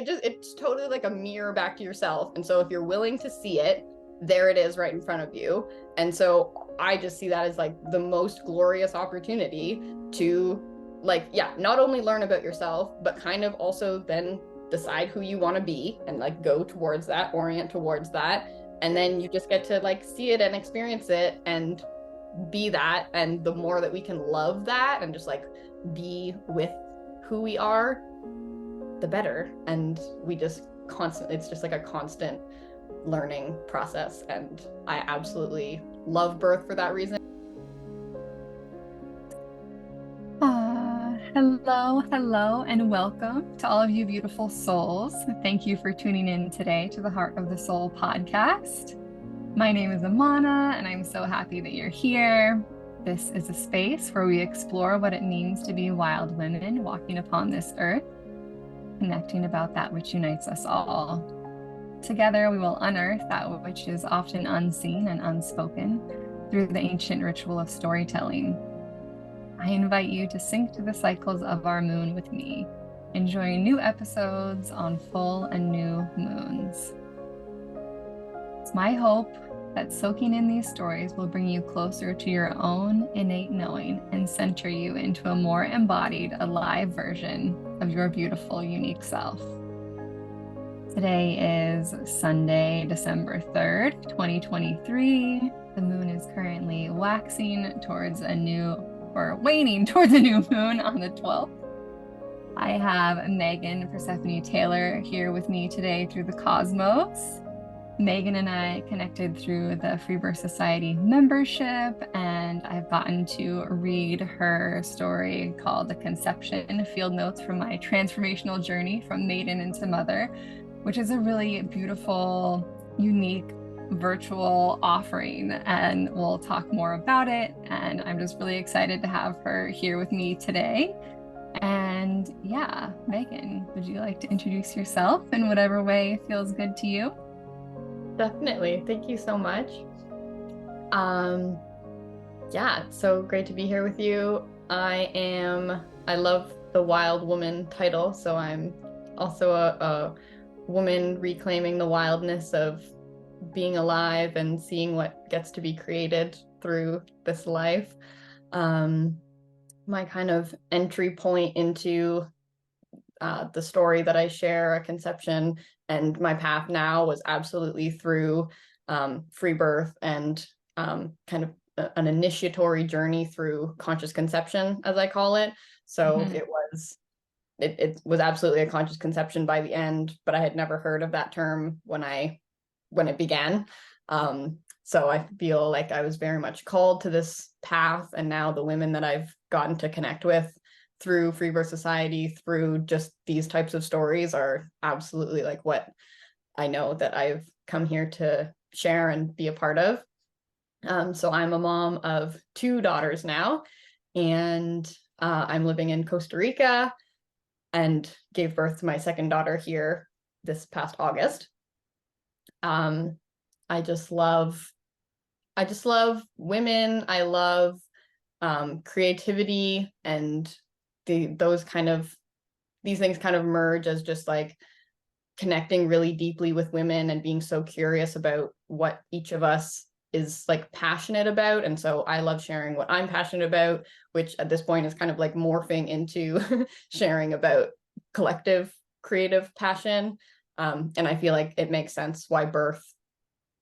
It's totally like a mirror back to yourself. And so if you're willing to see it, there it is right in front of you. And so I just see that as like the most glorious opportunity to like, yeah, not only learn about yourself, but kind of also then decide who you want to be and like go towards that, orient towards that. And then you just get to like see it and experience it and be that. And the more that we can love that and just like be with who we are, the better. And we just constantly, it's just like a constant learning process. And I absolutely love birth for that reason. Hello, and welcome to all of you beautiful souls. Thank you for tuning in today to the Heart of the Soul podcast. My name is Amana, and I'm so happy that you're here. This is a space where we explore what it means to be wild women walking upon this earth, connecting about that which unites us all. Together, we will unearth that which is often unseen and unspoken through the ancient ritual of storytelling. I invite you to sync to the cycles of our moon with me, enjoying new episodes on full and new moons. It's my hope that soaking in these stories will bring you closer to your own innate knowing and center you into a more embodied, alive version of your beautiful, unique self. Today is Sunday, December 3rd, 2023. The moon is currently waxing towards waning towards a new moon on the 12th. I have Meghan Persephone Taylor here with me today through the cosmos. Meghan and I connected through the FreeBirth Society membership, and I've gotten to read her story called The Conception, Field Notes from My Transformational Journey from Maiden into Mother, which is a really beautiful, unique virtual offering, and we'll talk more about it. And I'm just really excited to have her here with me today. And yeah, Meghan, would you like to introduce yourself in whatever way feels good to you? Definitely. Thank you so much. Yeah, so great to be here with you. I love the wild woman title, so I'm also a woman reclaiming the wildness of being alive and seeing what gets to be created through this life. My kind of entry point into the story that I share, a conception, and my path now was absolutely through FreeBirth and kind of an initiatory journey through conscious conception, as I call it. So it was absolutely a conscious conception by the end, but I had never heard of that term when it began. So I feel like I was very much called to this path, and now the women that I've gotten to connect with through FreeBirth Society, through just these types of stories, are absolutely like what I know that I've come here to share and be a part of. So I'm a mom of 2 daughters now, and I'm living in Costa Rica and gave birth to my second daughter here this past August. I just love women. I love creativity, and these things kind of merge as just like connecting really deeply with women and being so curious about what each of us is like passionate about. And so I love sharing what I'm passionate about, which at this point is kind of like morphing into sharing about collective creative passion. And I feel like it makes sense why birth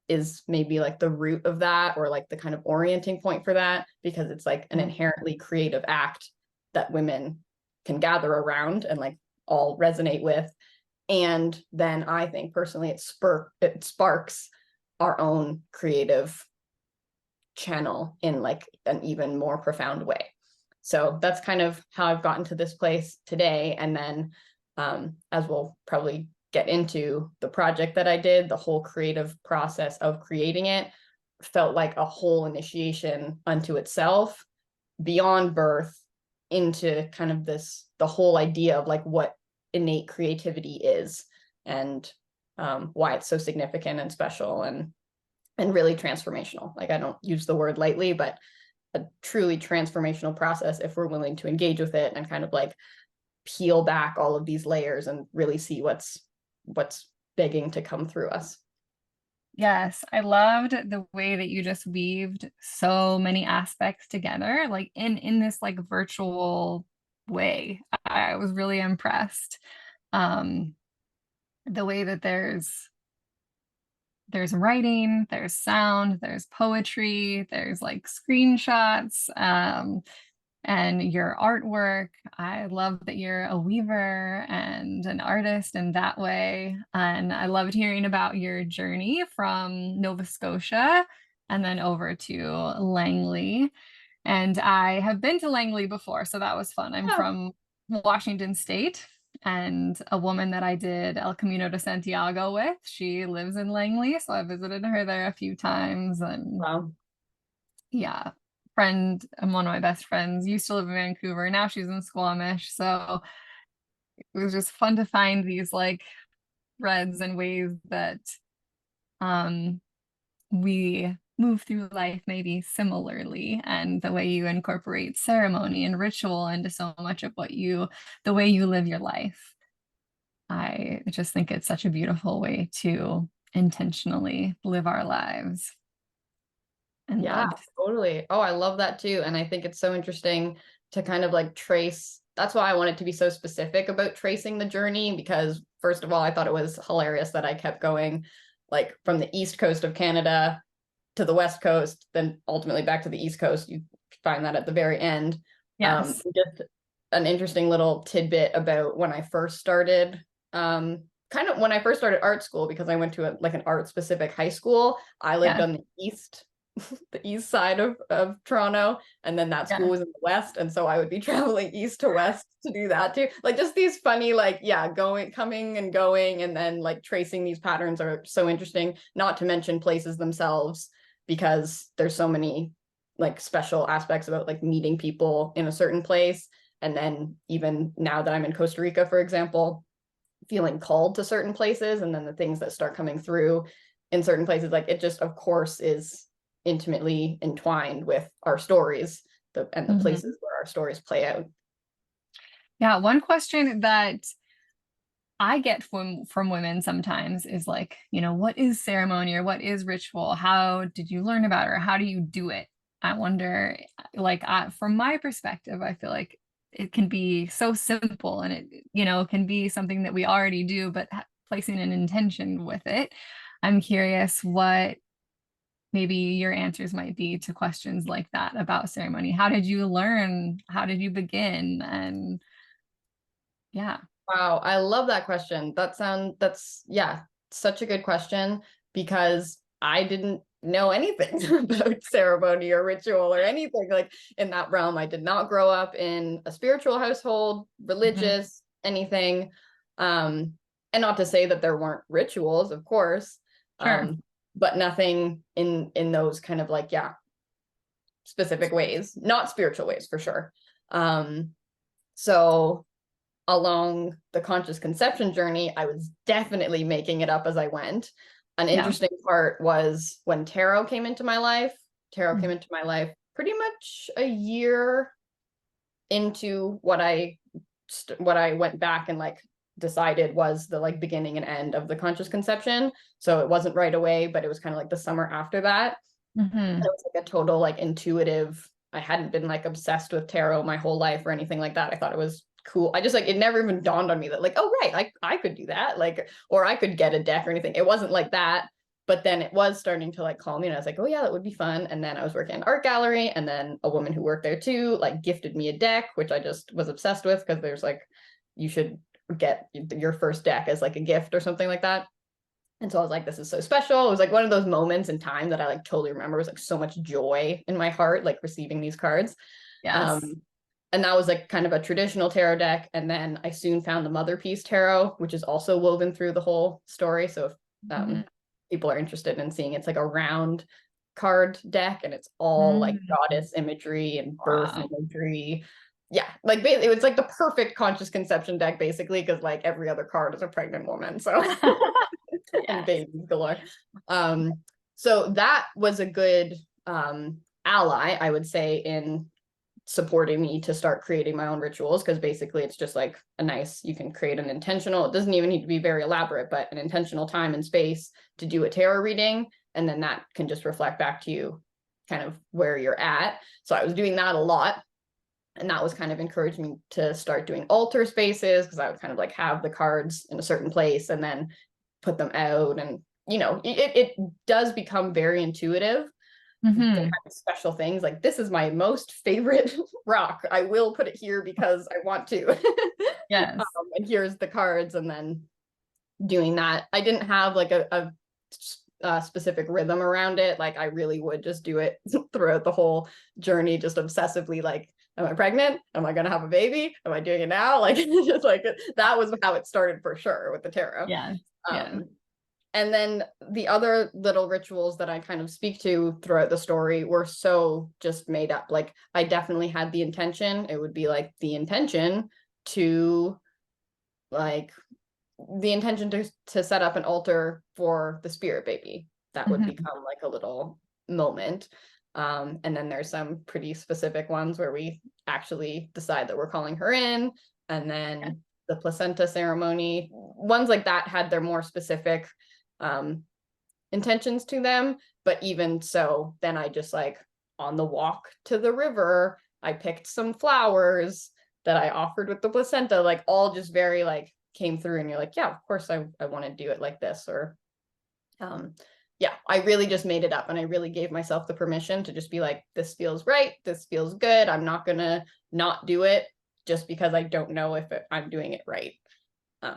is maybe like the root of that, or like the kind of orienting point for that, because it's like an inherently creative act that women can gather around and like all resonate with. And then I think personally it sparks our own creative channel in like an even more profound way. So that's kind of how I've gotten to this place today. And then as we'll probably get into, the project that I did, the whole creative process of creating it felt like a whole initiation unto itself, beyond birth, into kind of the whole idea of like what innate creativity is, and why it's so significant and special and really transformational. Like, I don't use the word lightly, but a truly transformational process if we're willing to engage with it and kind of like peel back all of these layers and really see what's what's begging to come through us. Yes, I loved the way that you just weaved so many aspects together, like in this like virtual way. I was really impressed. Um, the way that there's writing, there's sound, there's poetry, there's like screenshots, and your artwork. I love that you're a weaver and an artist in that way. And I loved hearing about your journey from Nova Scotia and then over to Langley. And I have been to Langley before, so that was fun. I'm Oh, from Washington State, and a woman that I did El Camino de Santiago with, she lives in Langley, so I visited her there a few times. And wow. yeah, friend, and one of my best friends used to live in Vancouver. Now she's in Squamish. So it was just fun to find these like threads and ways that um we move through life maybe similarly, and the way you incorporate ceremony and ritual into so much of the way you live your life. I just think it's such a beautiful way to intentionally live our lives and Yeah, love. totally. Oh, I love that too. And I think it's so interesting to kind of like trace. That's why I wanted to be so specific about tracing the journey, because first of all, I thought it was hilarious that I kept going like from the east coast of Canada to the west coast, then ultimately back to the east coast. You find that at the very end. Yes. Just an interesting little tidbit about when I first started, kind of when I first started art school, because I went to like an art specific high school. I lived Yeah. on the east side of Toronto, and then that school Yeah. was in the west, and so I would be traveling east to west to do that too. Like just these funny, like, yeah, coming and going, and then like tracing these patterns are so interesting, not to mention places themselves, because there's so many like special aspects about like meeting people in a certain place. And then even now that I'm in Costa Rica, for example, feeling called to certain places, and then the things that start coming through in certain places, like it just of course is intimately entwined with our stories, and the Mhm. places where our stories play out. Yeah, one question that I get from women sometimes is like, what is ceremony or what is ritual? How did you learn about it, or how do you do it? I wonder, like, from my perspective, I feel like it can be so simple, and it can be something that we already do, but placing an intention with it. I'm curious what maybe your answers might be to questions like that about ceremony. How did you learn? How did you begin? And yeah. Wow, I love that question. That's yeah, such a good question, because I didn't know anything about ceremony or ritual or anything like in that realm. I did not grow up in a spiritual household, Mhm. religious, anything. And not to say that there weren't rituals, of course, Sure. but nothing in those kind of like, yeah, specific ways, not spiritual ways for sure. So along the conscious conception journey, I was definitely making it up as I went. An Yeah. interesting part was when tarot came into my life. Tarot came Mhm. into my life pretty much a year into what I went back and like decided was the like beginning and end of the conscious conception. So it wasn't right away, but it was kind of like the summer after that. It Mhm. was like a total like intuitive. I hadn't been like obsessed with tarot my whole life or anything like that. I thought it was cool. I just like it never even dawned on me that like, oh right, I could do that. Like, or I could get a deck or anything. It wasn't like that. But then it was starting to like call me, and I was like, oh yeah, that would be fun. And then I was working in an art gallery, and then a woman who worked there too like gifted me a deck, which I just was obsessed with, because there's like, you should get your first deck as like a gift or something like that. And so I was like, this is so special. It was like one of those moments in time that I like totally remember. It was like so much joy in my heart, like receiving these cards. Yes. Um, and that was like kind of a traditional tarot deck. And then I soon found the Mother Piece Tarot, which is also woven through the whole story. So if Mhm. people are interested in seeing, it's like a round card deck, and it's all like Mhm. goddess imagery and birth Wow. imagery. Yeah, like it was like the perfect conscious conception deck, basically, because like every other card is a pregnant woman. So and Yes. babies galore. Um, so that was a good ally, I would say, in supporting me to start creating my own rituals, because basically it's just like you can create an intentional, it doesn't even need to be very elaborate, but an intentional time and space to do a tarot reading, and then that can just reflect back to you kind of where you're at. So I was doing that a lot, and that was kind of encouraged me to start doing altar spaces, because I would kind of like have the cards in a certain place and then put them out, and it does become very intuitive. The kind of special things, like this is my most favorite rock, I will put it here because I want to. Yes. And here's the cards, and then doing that, I didn't have like a specific rhythm around it. Like I really would just do it throughout the whole journey, just obsessively, like, am I pregnant? Am I gonna have a baby? Am I doing it now? Like just like that was how it started for sure with the tarot. Yes. And then the other little rituals that I kind of speak to throughout the story were so just made up. Like I definitely had the intention. It would be like the intention to set up an altar for the spirit baby. That would become like a little moment. And then there's some pretty specific ones where we actually decide that we're calling her in. And then the placenta ceremony, ones like that had their more specific intentions to them. But even so, then I just like on the walk to the river, I picked some flowers that I offered with the placenta, like all just very like came through, and you're like, yeah, of course I want to do it like this. Or I really just made it up, and I really gave myself the permission to just be like, this feels right, this feels good, I'm not gonna not do it just because I don't know if I'm doing it right.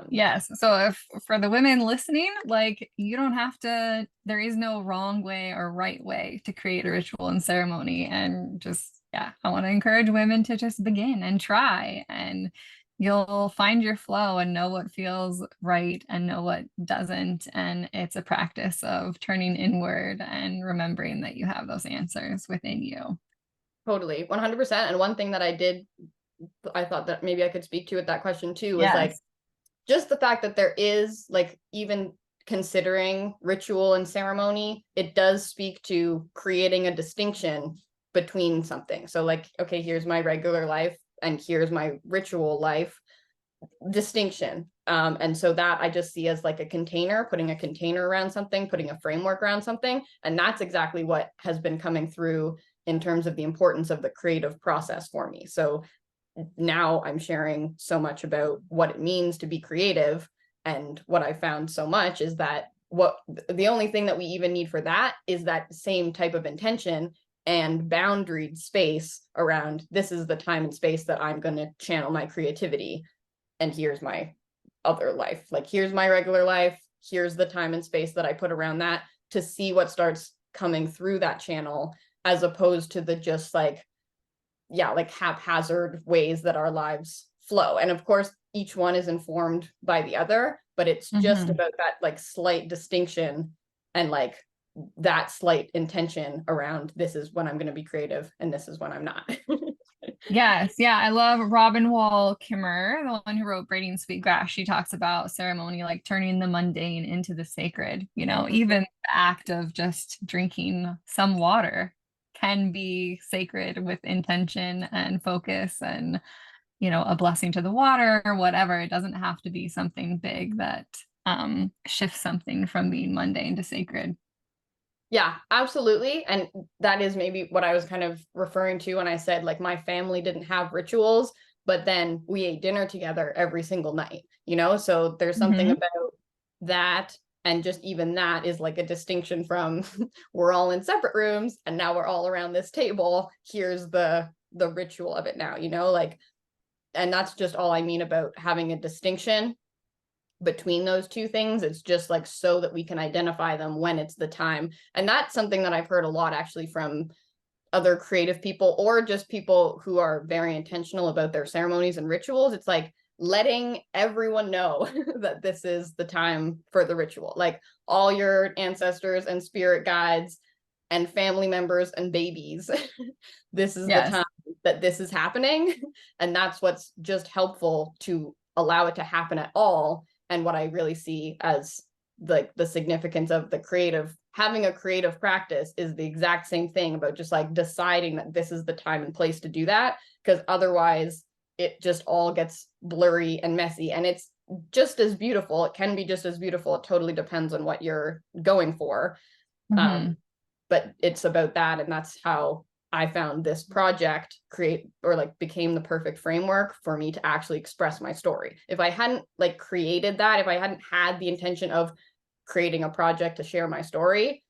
Yes. So if for the women listening, like you don't have to, there is no wrong way or right way to create a ritual and ceremony. And just, I want to encourage women to just begin and try, and you'll find your flow and know what feels right and know what doesn't. And it's a practice of turning inward and remembering that you have those answers within you. Totally, 100%. And one thing that I thought that maybe I could speak to with that question too was like, just the fact that there is, like, even considering ritual and ceremony, it does speak to creating a distinction between something. So like, okay, here's my regular life and here's my ritual life, distinction. And so that I just see as like a container, putting a container around something, putting a framework around something. And that's exactly what has been coming through in terms of the importance of the creative process for me. So now I'm sharing so much about what it means to be creative. And what I found so much is that the only thing that we even need for that is that same type of intention and boundaried space around, this is the time and space that I'm going to channel my creativity. And here's my other life. Like, here's my regular life. Here's the time and space that I put around that to see what starts coming through that channel, as opposed to the just like haphazard ways that our lives flow. And of course, each one is informed by the other, but it's just about that like slight distinction and like that slight intention around, this is when I'm going to be creative and this is when I'm not. Yes. Yeah. I love Robin Wall Kimmerer, the one who wrote Braiding Sweetgrass. She talks about ceremony, like turning the mundane into the sacred, even the act of just drinking some water can be sacred with intention and focus and, a blessing to the water or whatever. It doesn't have to be something big that shifts something from being mundane to sacred. Yeah, absolutely. And that is maybe what I was kind of referring to when I said like my family didn't have rituals, but then we ate dinner together every single night, so there's something about that. And just even that is like a distinction from we're all in separate rooms and now we're all around this table. Here's the ritual of it now, like, and that's just all I mean about having a distinction between those two things. It's just like so that we can identify them when it's the time. And that's something that I've heard a lot actually from other creative people, or just people who are very intentional about their ceremonies and rituals. It's like letting everyone know that this is the time for the ritual, like all your ancestors and spirit guides and family members and babies. This is the time that this is happening. And that's what's just helpful to allow it to happen at all. And what I really see as like the significance of the creative having a creative practice is the exact same thing about just like deciding that this is the time and place to do that, because otherwise it just all gets blurry and messy, and it's just as beautiful. It can be just as beautiful. It totally depends on what you're going for. Mm-hmm. But it's about that, and that's how I found this project became the perfect framework for me to actually express my story. If I hadn't like created that, if I hadn't had the intention of creating a project to share my story,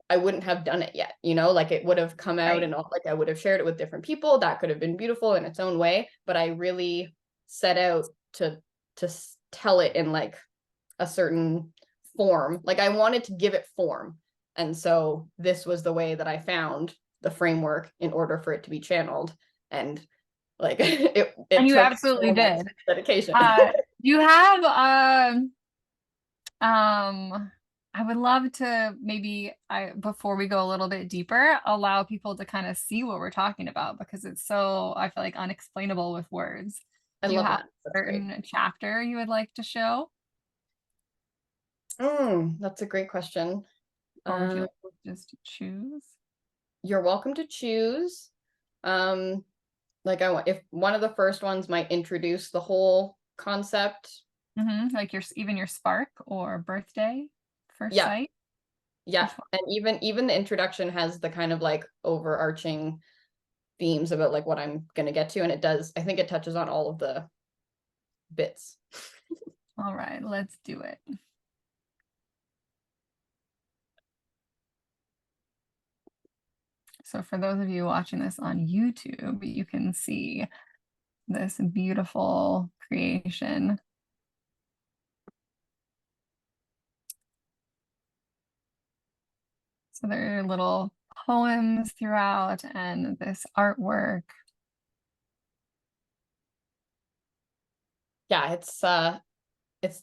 I wouldn't have done it yet, like it would have come out Right. and like I would have shared it with different people. That could have been beautiful in its own way, but I really set out to tell it in like a certain form. Like I wanted to give it form. And so this was the way that I found the framework in order for it to be channeled. And like it And you took absolutely so much did. dedication. You have I would love to maybe before we go a little bit deeper, allow people to kind of see what we're talking about, because it's so, I feel like, unexplainable with words. I Do you love have that. a That's great. certain chapter you would like to show? That's a great question. Or would you like to just choose? You're welcome to choose. Like if one of the first ones might introduce the whole concept. Like even your spark or birthday first Yeah, sight? yeah. And even the introduction has the kind of like overarching themes about like what I'm gonna get to, and I think it touches on all of the bits. All right, let's do it. So for those of you watching this on YouTube, you can see this beautiful creation. So there are little poems throughout and this artwork. Yeah, it's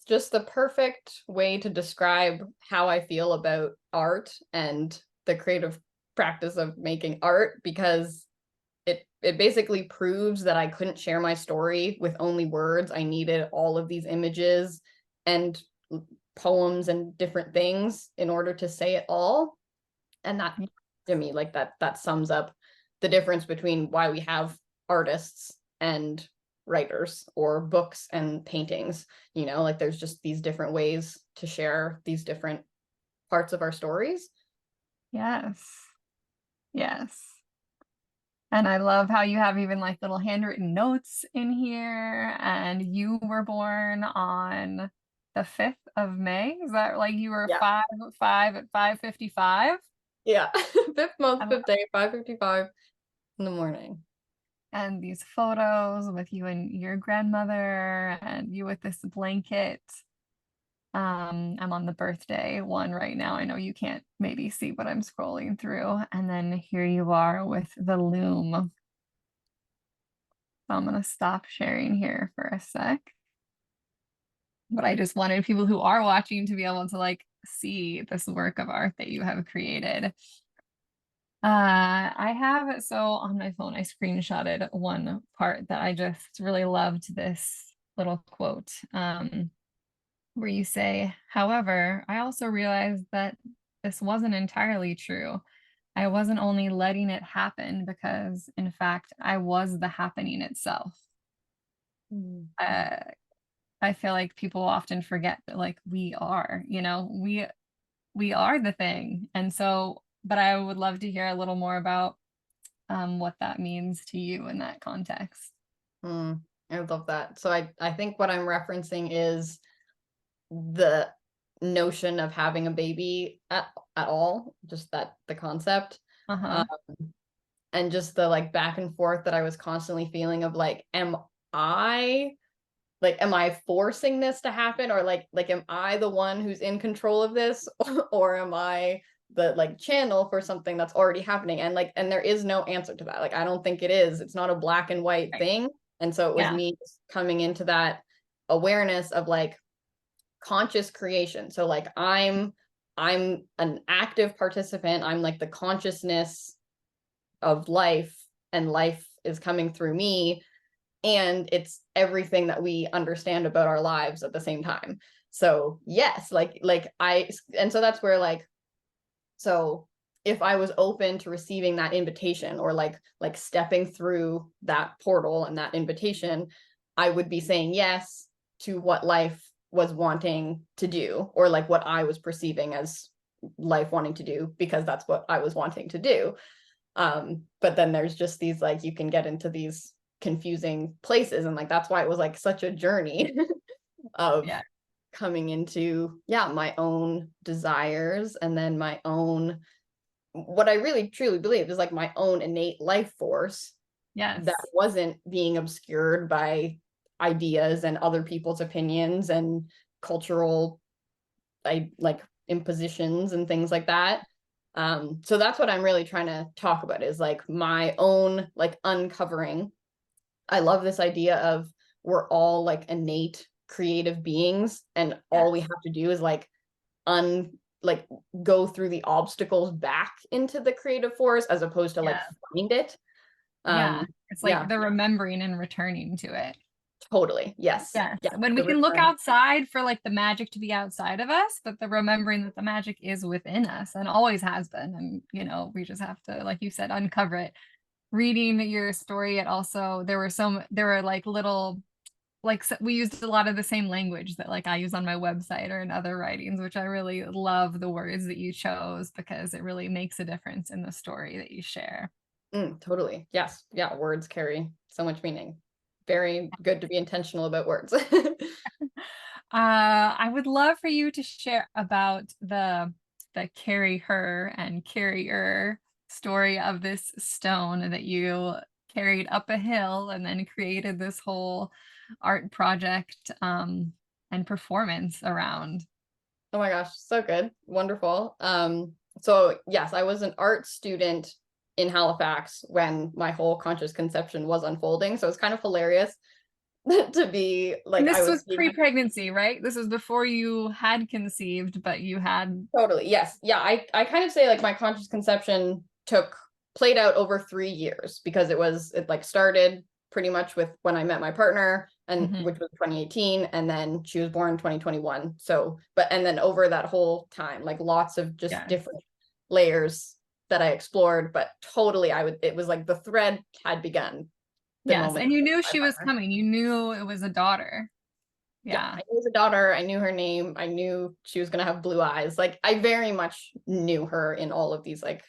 just the perfect way to describe how I feel about art and the creative practice of making art, because it basically proves that I couldn't share my story with only words. I needed all of these images and poems and different things in order to say it all. And that, to me, like that sums up the difference between why we have artists and writers, or books and paintings. Like there's just these different ways to share these different parts of our stories. Yes. Yes. And I love how you have even like little handwritten notes in here. And you were born on the 5th of May. Is that like you were Yeah. 5 at 5:55? Yeah. Fifth month, fifth day, 5:55 in the morning. And these photos with you and your grandmother and you with this blanket. I'm on the birthday one right now. I know you can't maybe see what I'm scrolling through. And then here you are with the loom. So I'm going to stop sharing here for a sec. But I just wanted people who are watching to be able to like see this work of art that you have created. I have, so on my phone, I screenshotted one part that I just really loved, this little quote, where you say, however, I also realized that this wasn't entirely true. I wasn't only letting it happen because, in fact, I was the happening itself. I feel like people often forget that like we are, we are the thing. And so, but I would love to hear a little more about what that means to you in that context. I love that. So I think what I'm referencing is the notion of having a baby at all, just the concept. And just the like back and forth that I was constantly feeling of like, am I forcing this to happen, or like am I the one who's in control of this, or am I the like channel for something that's already happening? And there is no answer to that. Like I don't think it is. It's not a black and white thing. And so it was me coming into that awareness of like conscious creation. So like I'm an active participant. I'm like the consciousness of life, and life is coming through me, and it's everything that we understand about our lives at the same time. So yes, and so that's where like So if I was open to receiving that invitation, or like stepping through that portal and that invitation, I would be saying yes to what life was wanting to do, or like what I was perceiving as life wanting to do, because that's what I was wanting to do. But then there's just these, like, you can get into these confusing places, and like that's why it was like such a journey of Yeah. coming into my own desires, and then my own, what I really truly believe is like my own innate life force Yes. that wasn't being obscured by ideas and other people's opinions and cultural like impositions and things like that. So that's what I'm really trying to talk about, is like my own like uncovering. I love this idea of we're all like innate creative beings, and all we Yes. have to do is like like go through the obstacles back into the creative force, as opposed to like Yeah. find it. Yeah. um It's yeah, like the remembering and returning to it. totally, yes, Yes. yeah, When we the can look return. outside for like the magic to be outside of us, but the remembering that the magic is within us and always has been. And, we just have to, like you said, uncover it. Reading your story, it also, there were like little, like we used a lot of the same language that like I use on my website or in other writings, which I really love the words that you chose, because it really makes a difference in the story that you share. Totally, yes, yeah, words carry so much meaning. Very good to be intentional about words. I would love for you to share about the carry her and carrier story of this stone that you carried up a hill and then created this whole art project and performance around. Oh my gosh, so good. Wonderful. So yes, I was an art student in Halifax when my whole conscious conception was unfolding. So it's kind of hilarious to be like, And I this was was being pre-pregnancy, right? This was before you had conceived, but you had. totally, yes. Yeah, I kind of say like my conscious conception played out over 3 years, because it like started pretty much with when I met my partner, and Mhm. which was 2018, and then she was born in 2021. So, and then over that whole time, like lots of just Yes. different layers that I explored, but totally it was like the thread had begun the Yes. moment And you I met knew my she was partner. coming. You knew it was a daughter. Yeah, Yeah. I knew it was a daughter. I knew her name. I knew she was gonna have blue eyes. Like I very much knew her in all of these like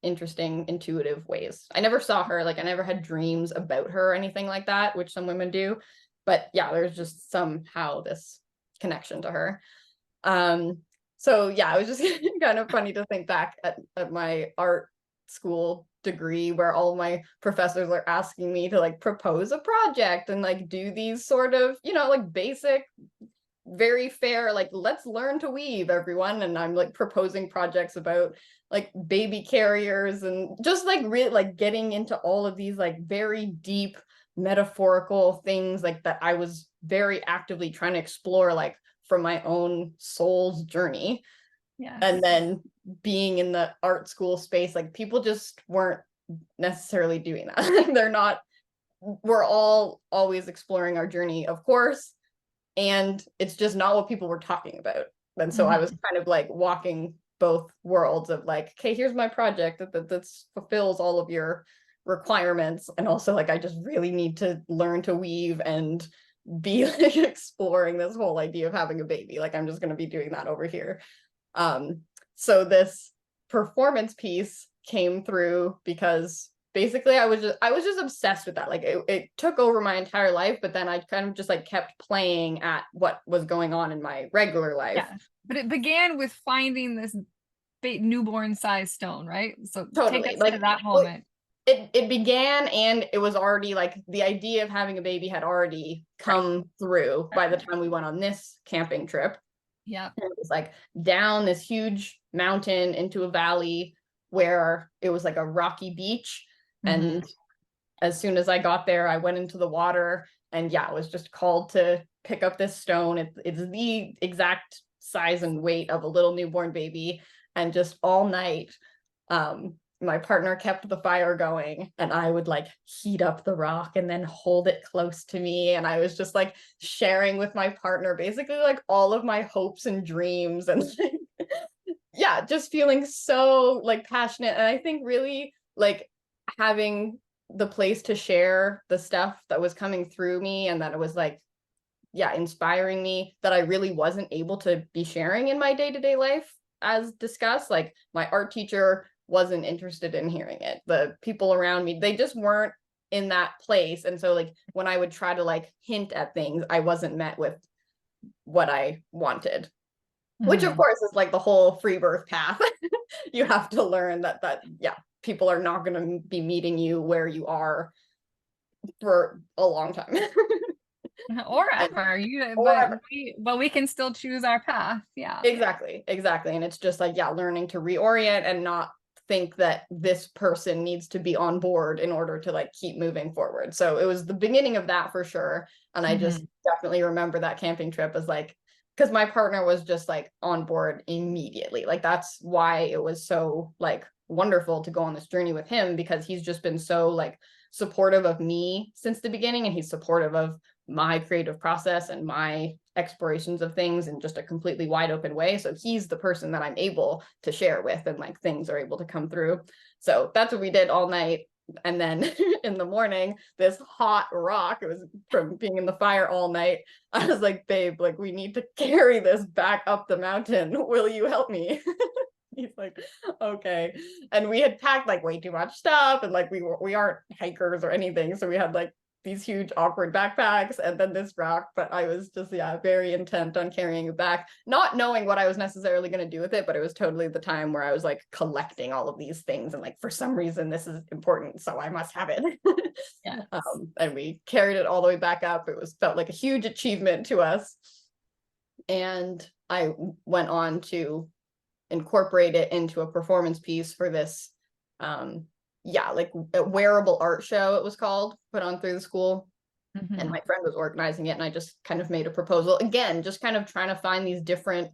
interesting, intuitive ways. I never saw her, like I never had dreams about her or anything like that, which some women do. But yeah, there's just somehow this connection to her. Um, so yeah, it was just kind of funny to think back at my art school degree, where all my professors are asking me to like propose a project and like do these sort of, like basic, very fair, like let's learn to weave, everyone. And I'm like proposing projects about like baby carriers, and just like really like getting into all of these like very deep metaphorical things, like that I was very actively trying to explore, like from my own soul's journey. And Yes. then being in the art school space, like people just weren't necessarily doing that. They're not, we're all always exploring our journey, of course, and it's just not what people were talking about. And so I was Mhm. kind of like walking both worlds of like, okay, here's my project that fulfills all of your requirements, and also like I just really need to learn to weave and be like exploring this whole idea of having a baby. Like I'm just going to be doing that over here. So this performance piece came through because basically I was just obsessed with that. Like it took over my entire life, but then I kind of just like kept playing at what was going on in my regular life. Yeah. But it began with finding this newborn size stone, right? So take Totally. us to Like that moment. it began, and it was already like the idea of having a baby had already Right. come through by the Right. time we went on this camping trip. Yeah. And it was like down this huge mountain into a valley where it was like a rocky beach. Hmm. And as soon as I got there, I went into the water, and yeah, I was just called to pick up this stone. It's the exact size and weight of a little newborn baby. And just all night, my partner kept the fire going, and I would like heat up the rock and then hold it close to me. And I was just like sharing with my partner basically like all of my hopes and dreams, and yeah, just feeling so like passionate. And I think really like having the place to share the stuff that was coming through me and that it was like, yeah, inspiring me that I really wasn't able to be sharing in my day-to-day life as discussed. Like my art teacher wasn't interested in hearing it. The people around me, they just weren't in that place. And so like when I would try to like hint at things, I wasn't met with what I wanted. Which of course is like the whole free birth path. You have to learn that yeah, people are not going to be meeting you where you are for a long time. Or And, ever, or ever. but we can still choose our path. Yeah. Exactly, exactly. And it's just like, yeah, learning to reorient and not think that this person needs to be on board in order to like keep moving forward. So it was the beginning of that for sure. And I just definitely remember that camping trip as like, because my partner was just like on board immediately. Like that's why it was so like wonderful to go on this journey with him, because he's just been so like supportive of me since the beginning, and he's supportive of my creative process and my explorations of things in just a completely wide open way. So he's the person that I'm able to share with, and like things are able to come through. So that's what we did all night. And then in the morning, this hot rock, it was from being in the fire all night. I was like, babe, like we need to carry this back up the mountain. Will you help me? He's like, okay. And we had packed like way too much stuff, and like we aren't hikers or anything. So we had like these huge awkward backpacks and then this rock, but I was just, yeah, very intent on carrying it back, not knowing what I was necessarily going to do with it, but it was totally the time where I was like collecting all of these things and like for some reason this is important, so I must have it. Yes. And we carried it all the way back up. It was felt like a huge achievement to us, and I went on to incorporate it into a performance piece for this yeah, like a wearable art show, it was called, put on through the school. And my friend was organizing it, and I just kind of made a proposal again, just kind of trying to find these different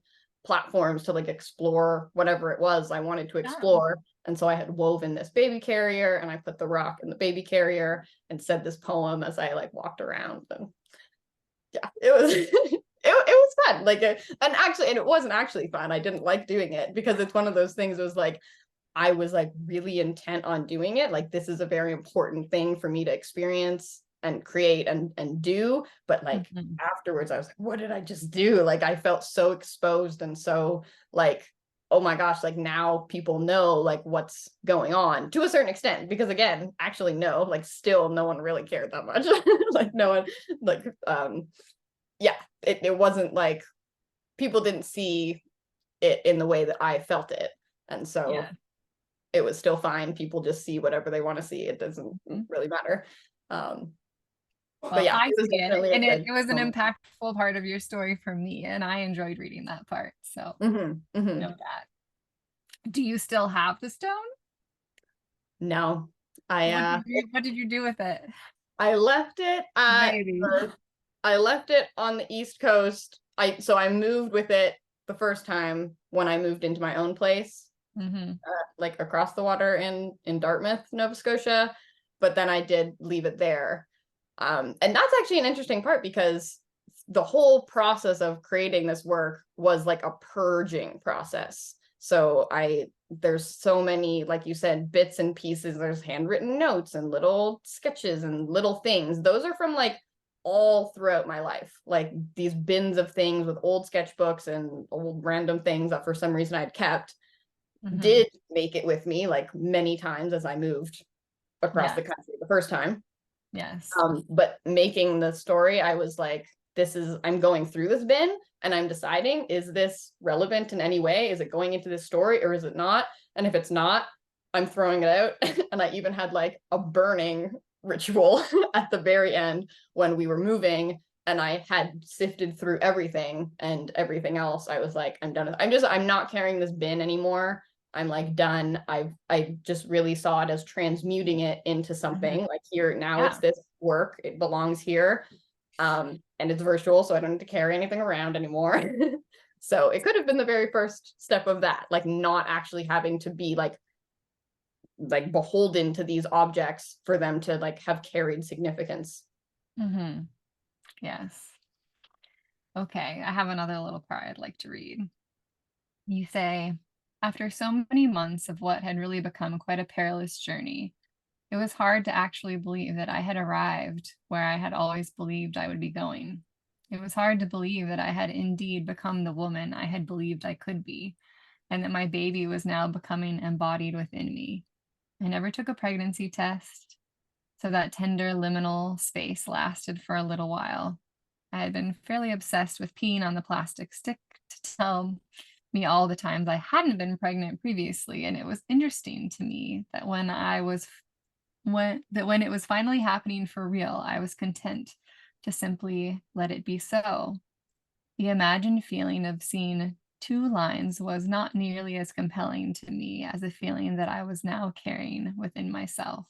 platforms to like explore whatever it was I wanted to explore. And so I had woven this baby carrier, and I put the rock in the baby carrier and said this poem as I like walked around. And yeah, it was it was fun. Like and it wasn't actually fun. I didn't like doing it because it's one of those things. It was like I was like really intent on doing it. Like this is a very important thing for me to experience and create and do. But like afterwards, I was like, what did I just do? Like I felt so exposed and so like, oh my gosh, like now people know like what's going on to a certain extent. Because again, actually no, like still no one really cared that much. Like no one like yeah, it wasn't like people didn't see it in the way that I felt it. And so it was still fine. People just see whatever they want to see. It doesn't really matter. But yeah, I it was see it, definitely and a it was an impactful part of your story for me, and I enjoyed reading that part. So know that. Do you still have the stone? No, I What did you do with it? I left it at Maybe. I left it on the East Coast. I moved with it the first time when I moved into my own place, like across the water in Dartmouth, Nova Scotia. But then I did leave it there. And that's actually an interesting part, because the whole process of creating this work was like a purging process. So there's so many, like you said, bits and pieces. There's handwritten notes and little sketches and little things. Those are from like all throughout my life, like these bins of things with old sketchbooks and old random things that for some reason I'd kept, did make it with me like many times as I moved across the country the first time. Yes. But making the story, I was like, I'm going through this bin and I'm deciding, is this relevant in any way? Is it going into this story or is it not? And if it's not, I'm throwing it out. And I even had like a burning ritual at the very end when we were moving, and I had sifted through everything, and everything else I was like, I'm done. I'm not carrying this bin anymore. I'm like done. I just really saw it as transmuting it into something like here now. It's this work, it belongs here. And it's virtual, so I don't need to carry anything around anymore. So it could have been the very first step of that, like not actually having to be like beholden to these objects for them to like have carried significance. Yes. Okay, I have another little part I'd like to read. You say, After so many months of what had really become quite a perilous journey, it was hard to actually believe that I had arrived where I had always believed I would be going. It was hard to believe that I had indeed become the woman I had believed I could be, and that my baby was now becoming embodied within me. I never took a pregnancy test, so that tender liminal space lasted for a little while. I had been fairly obsessed with peeing on the plastic stick to tell me all the times I hadn't been pregnant previously, and it was interesting to me that when it was finally happening for real, I was content to simply let it be so. The imagined feeling of seeing two lines was not nearly as compelling to me as a feeling that I was now carrying within myself.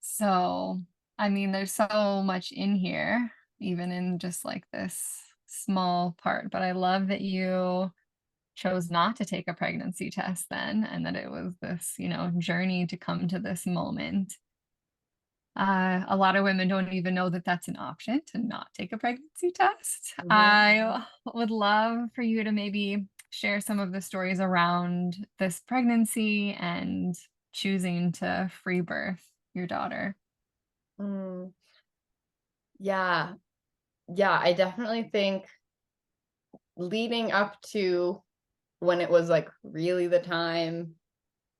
So, I mean, there's so much in here, even in just like this small part, but I love that you chose not to take a pregnancy test then, and that it was this, journey to come to this moment. A lot of women don't even know that that's an option to not take a pregnancy test. Mhm. I would love for you to maybe share some of the stories around this pregnancy and choosing to free birth your daughter. Mm, yeah. Yeah, I definitely think leading up to when it was like really the time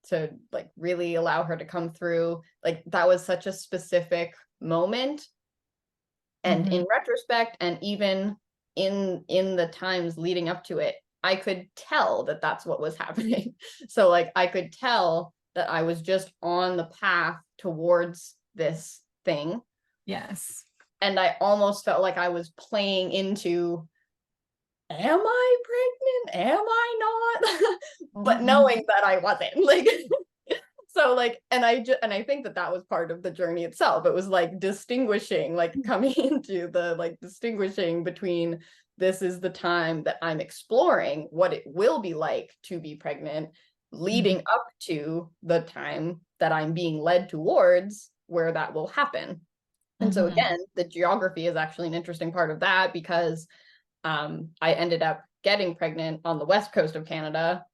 to like really allow her to come through, like that was such a specific moment. And Mhm. in retrospect, and even in the times leading up to it, I could tell that that's what was happening. So like I could tell that I was just on the path towards this thing. Yes. And I almost felt like I was playing into, am I pregnant? Am I not? But Mhm. knowing that I wasn't. Like so like, and I think that that was part of the journey itself. It was like distinguishing, like coming into the like distinguishing between, this is the time that I'm exploring what it will be like to be pregnant, leading Mhm. up to the time that I'm being led towards where that will happen. And so Mhm. again, the geography is actually an interesting part of that, because I ended up getting pregnant on the west coast of Canada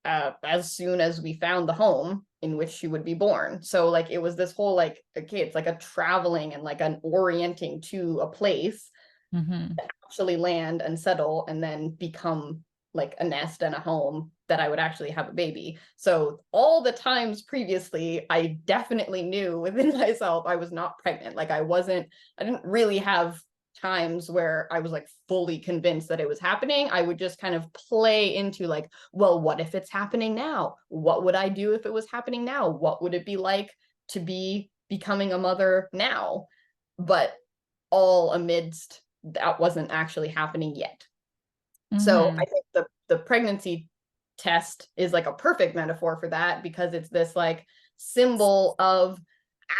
as soon as we found the home in which she would be born. So like it was this whole like, okay, it's like a traveling and like an orienting to a place, Mhm. actually land and settle and then become like a nest and a home that I would actually have a baby. So all the times previously, I definitely knew within myself I was not pregnant. Like I didn't really have times where I was like fully convinced that it was happening. I would just kind of play into like, well, what if it's happening now? What would I do if it was happening now? What would it be like to be becoming a mother now? But all amidst that wasn't actually happening yet. So I Mhm. think the pregnancy test is like a perfect metaphor for that, because it's this like symbol of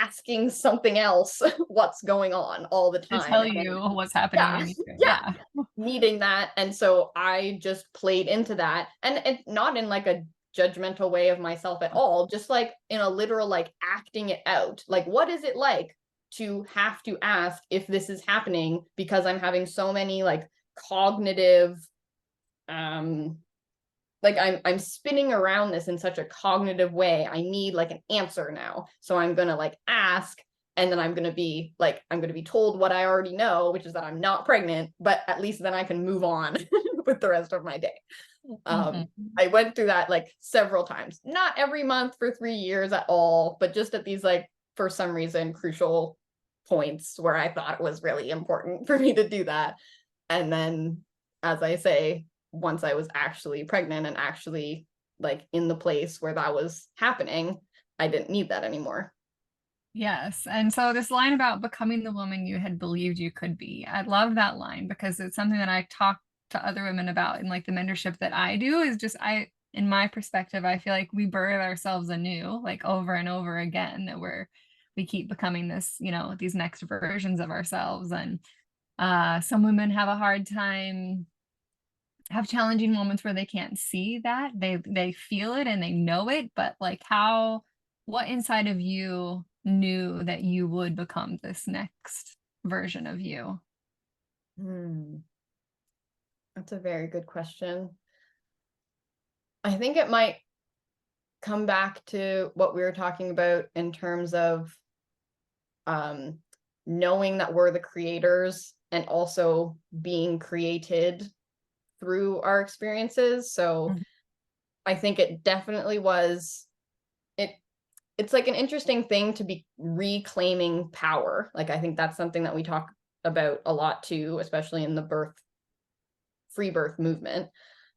asking something else what's going on all the To time. tell And then, you what's happening yeah, in you. yeah, Yeah. needing that. And so I just played into that, and not in like a judgmental way of myself at all, just like in a literal like acting it out. Like, what is it like to have to ask if this is happening, because I'm having so many like cognitive um like I'm spinning around this in such a cognitive way. I need like an answer now. So I'm going to like ask, and then I'm going to be like, I'm going to be told what I already know, which is that I'm not pregnant, but at least then I can move on with the rest of my day. Mhm. I went through that like several times, not every month for 3 years at all, but just at these like, for some reason, crucial points where I thought it was really important for me to do that. And then, as I say, once I was actually pregnant and actually like in the place where that was happening, I didn't need that anymore. Yes. And so this line about becoming the woman you had believed you could be, I love that line because it's something that I talk to other women about in like the mentorship that I do is just in my perspective, I feel like we birth ourselves anew, like over and over again, that we keep becoming this, these next versions of ourselves. And some women have a hard time, have challenging moments where they can't see that. They feel it and they know it, but like what inside of you knew that you would become this next version of you? Hmm. That's a very good question. I think it might come back to what we were talking about in terms of knowing that we're the creators and also being created through our experiences. So I think it definitely was, it's like an interesting thing to be reclaiming power. Like, I think that's something that we talk about a lot too, especially in the free birth movement,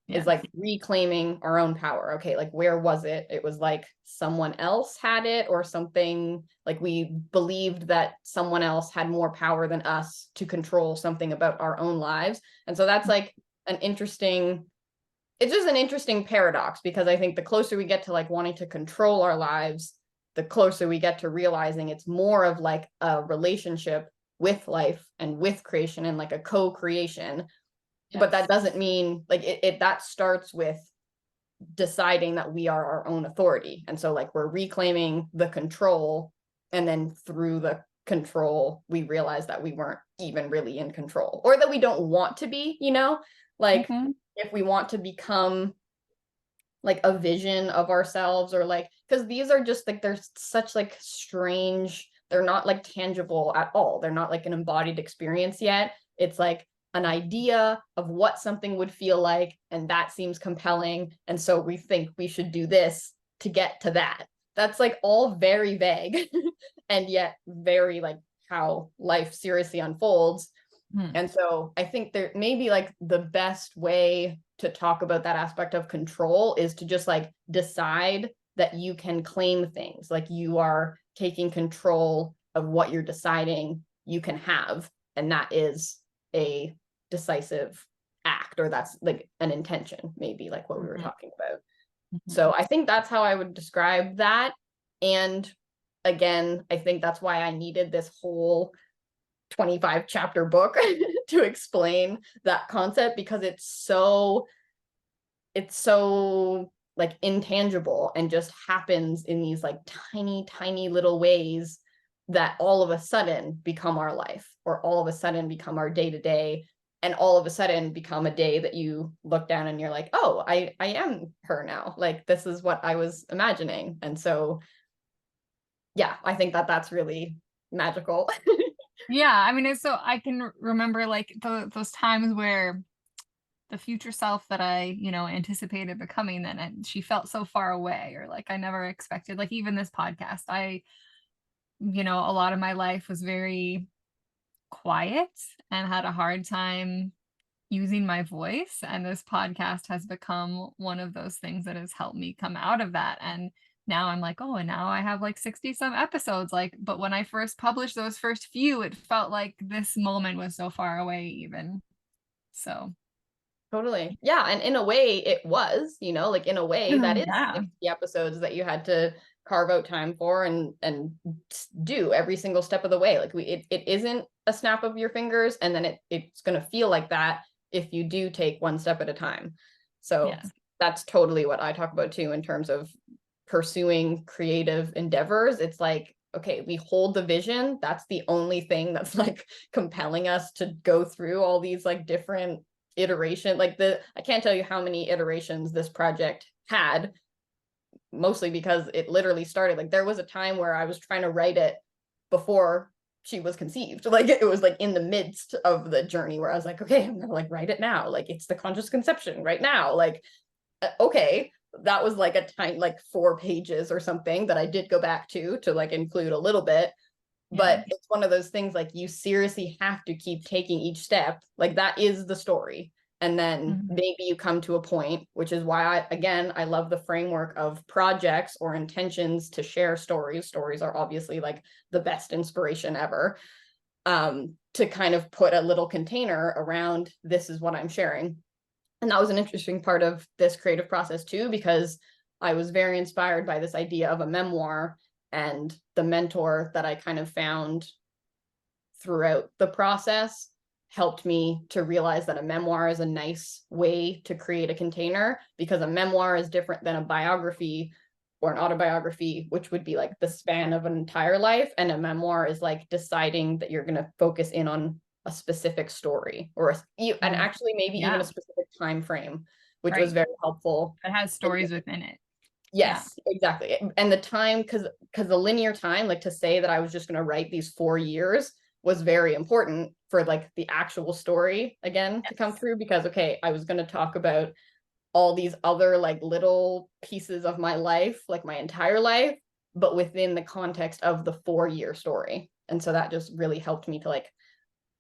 is like reclaiming our own power. Okay, like where was it? It was like someone else had it, or something, like we believed that someone else had more power than us to control something about our own lives. And so that's like it's just an interesting paradox, because I think the closer we get to like wanting to control our lives, the closer we get to realizing it's more of like a relationship with life and with creation and like a co-creation. But that doesn't mean like that starts with deciding that we are our own authority. And so like we're reclaiming the control, and then through the control, we realize that we weren't even really in control, or that we don't want to be, like if we want to become like a vision of ourselves, or like, because these are just like, there's such like strange, they're not like tangible at all. They're not like an embodied experience yet. It's like an idea of what something would feel like, and that seems compelling, and so we think we should do this to get to that. That's like all very vague and yet very like how life seriously unfolds. And so I think there maybe like the best way to talk about that aspect of control is to just like decide that you can claim things, like you are taking control of what you're deciding you can have, and that is a decisive act, or that's like an intention, maybe like what we were talking about. So I think that's how I would describe that. And again, I think that's why I needed this whole 25 chapter book to explain that concept, because it's so like intangible and just happens in these like tiny little ways that all of a sudden become our life, or all of a sudden become our day-to-day, and all of a sudden become a day that you look down and you're like, oh, I am her now, like this is what I was imagining. And so yeah, I think that that's really magical. Yeah, I mean, it's so I can remember like those times where the future self that I, anticipated becoming then, and she felt so far away, or like I never expected, like even this podcast, a lot of my life was very quiet and had a hard time using my voice. And this podcast has become one of those things that has helped me come out of that. And now I'm like, oh, and now I have like 60 some episodes. Like, but when I first published those first few, it felt like this moment was so far away even. So Totally. Yeah. And in a way it was, like in a way that is yeah. 60 episodes that you had to carve out time for and do every single step of the way. Like it isn't a snap of your fingers, and then it's going to feel like that if you do take one step at a time. So that's totally what I talk about too, in terms of pursuing creative endeavors. It's like, okay, we hold the vision. That's the only thing that's like compelling us to go through all these like different iteration. Like I can't tell you how many iterations this project had, mostly because it literally started, like there was a time where I was trying to write it before she was conceived. Like it was like in the midst of the journey where I was like, okay, I'm gonna like write it now, like it's the conscious conception right now, like okay. That was like a tiny like 4 pages or something that I did go back to like include a little bit. But it's one of those things, like you seriously have to keep taking each step, like that is the story. And then maybe you come to a point, which is why I love the framework of projects or intentions to share stories. Stories are obviously like the best inspiration ever, to kind of put a little container around, this is what I'm sharing. And that was an interesting part of this creative process too, because I was very inspired by this idea of a memoir, and the mentor that I kind of found throughout the process helped me to realize that a memoir is a nice way to create a container, because a memoir is different than a biography or an autobiography, which would be like the span of an entire life. And a memoir is like deciding that you're going to focus in on a specific story, or and actually maybe even a specific time frame, which was Right. very helpful. It has stories within it. Yeah. Yes, exactly. And the time, because the linear time, like to say that I was just going to write these 4 years was very important for like the actual story again to come Yes. through, because okay, I was going to talk about all these other like little pieces of my life, like my entire life, but within the context of the 4 year story. And so that just really helped me to like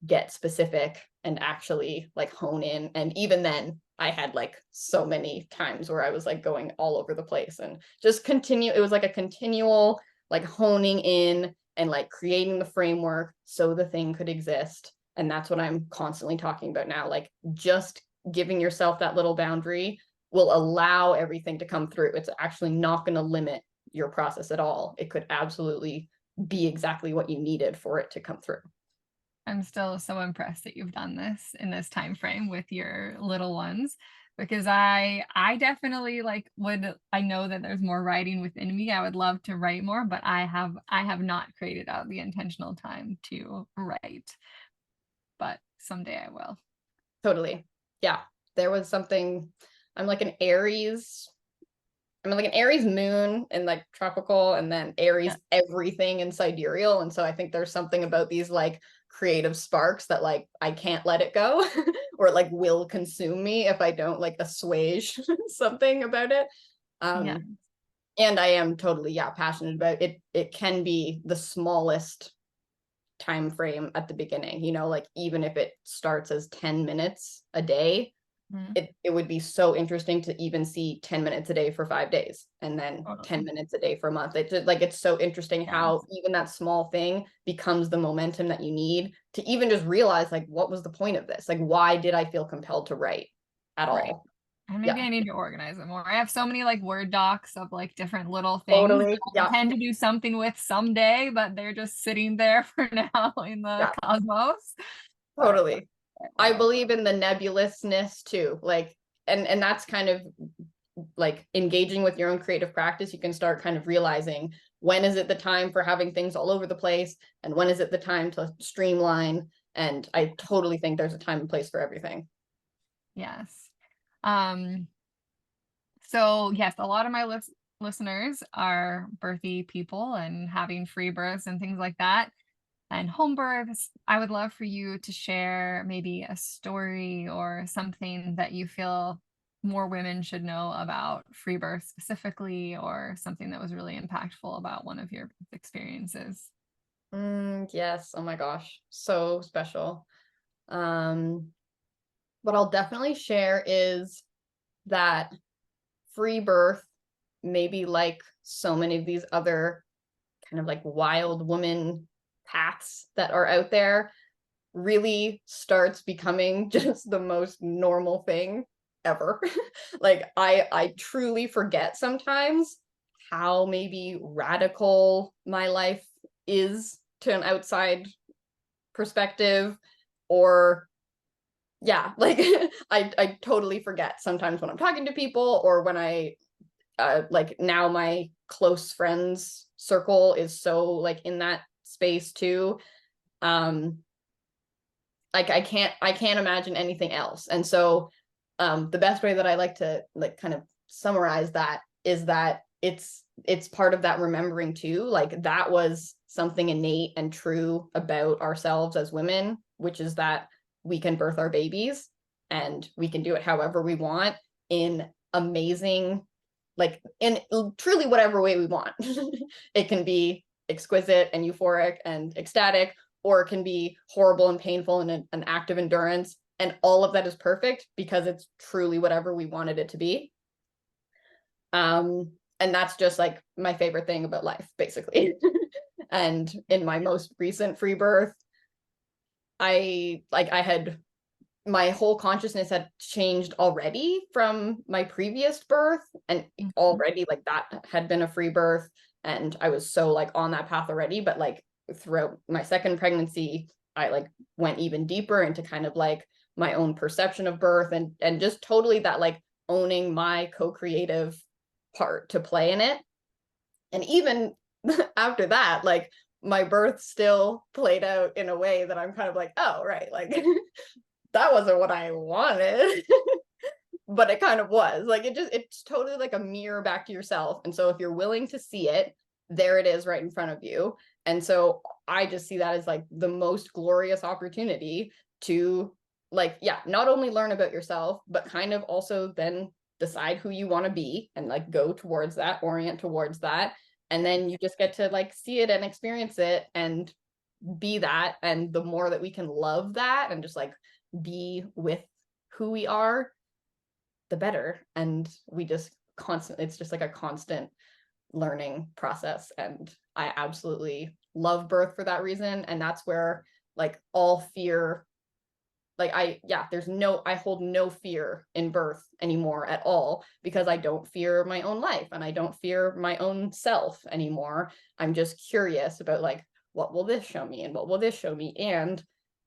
get specific and actually like hone in. And even then I had like so many times where I was like going all over the place and just continue. It was like a continual like honing in and like creating the framework so the thing could exist. And that's what I'm constantly talking about now. Like just giving yourself that little boundary will allow everything to come through. It's actually not going to limit your process at all. It could absolutely be exactly what you needed for it to come through. I'm still so impressed that you've done this in this time frame with your little ones, because I definitely like I know that there's more writing within me. I would love to write more, but I have not created out the intentional time to write. But someday I will. Totally. Yeah. There was something, I'm like an Aries. I'm like an Aries moon in like tropical, and then Aries Yeah. everything in sidereal. And so I think there's something about these like creative sparks that like I can't let it go or it like will consume me if I don't like assuage something about it. Yeah. And I am totally, yeah, passionate about it. It can be the smallest time frame at the beginning, you know, like even if it starts as 10 minutes a day, Mhm. it would be so interesting to even see 10 minutes a day for 5 days and then 10 Totally. minutes a day for a month. It's just, like, it's so interesting Yes. how even that small thing becomes the momentum that you need to even just realize like, what was the point of this? Like, why did I feel compelled to write at Right. all? And maybe Yeah, I need to organize it more. I have so many like Word docs of like different little things that totally. I Yeah, intend to do something with someday, but they're just sitting there for now in the yeah, cosmos. But totally. I I will. believe in the nebulousness too. Like, and that's kind of like engaging with your own creative practice. You can start kind of realizing when is it the time for having things all over the place and when is it the time to streamline. And I totally think there's a time and place for everything. Yes. Um, so yes, a lot of my listeners are birthy people and having free births and things like that. And home births, I would love for you to share maybe a story or something that you feel more women should know about free birth specifically, or something that was really impactful about one of your experiences. Yes. Oh my gosh. So special. Um, what I'll definitely share is that free birth, maybe like so many of these other kind of like wild woman paths that are out there, really starts becoming just the most normal thing ever. Like I truly forget sometimes how maybe radical my life is to an outside perspective, or yeah, like I totally forget sometimes when I'm talking to people, or when I like now my close friends circle is so like in that space too. um like I can't imagine anything else. And so the best way that I like to like kind of summarize that is that it's part of that remembering too, like that was something innate and true about ourselves as women, which is that we can birth our babies and we can do it however we want, in amazing, like in truly whatever way we want. It can be exquisite and euphoric and ecstatic, or it can be horrible and painful and an act of endurance. And all of that is perfect because it's truly whatever we wanted it to be. And that's just like my favorite thing about life, basically. And in my most recent free birth, I had my whole consciousness had changed already from my previous birth, and Mhm. already like that had been a free birth, and I was so like on that path already. But like throughout my second pregnancy, I like went even deeper into kind of like my own perception of birth, and just totally that like owning my co-creative part to play in it. And even after that, like my birth still played out in a way that I'm kind of like, oh right, like that wasn't what I wanted. but it kind of was like, it's totally like a mirror back to yourself. And so if you're willing to see it, there it is right in front of you. And so I just see that as like the most glorious opportunity to like, yeah, not only learn about yourself, but kind of also then decide who you want to be and like go towards that, orient towards that. And then you just get to like see it and experience it and be that. And the more that we can love that and just like be with who we are, the better. And we just constantly, it's just like a constant learning process. And I absolutely love birth for that reason. And that's where like all fear, like I hold no fear in birth anymore at all, because I don't fear my own life and I don't fear my own self anymore. I'm just curious about like, what will this show me and what will this show me? And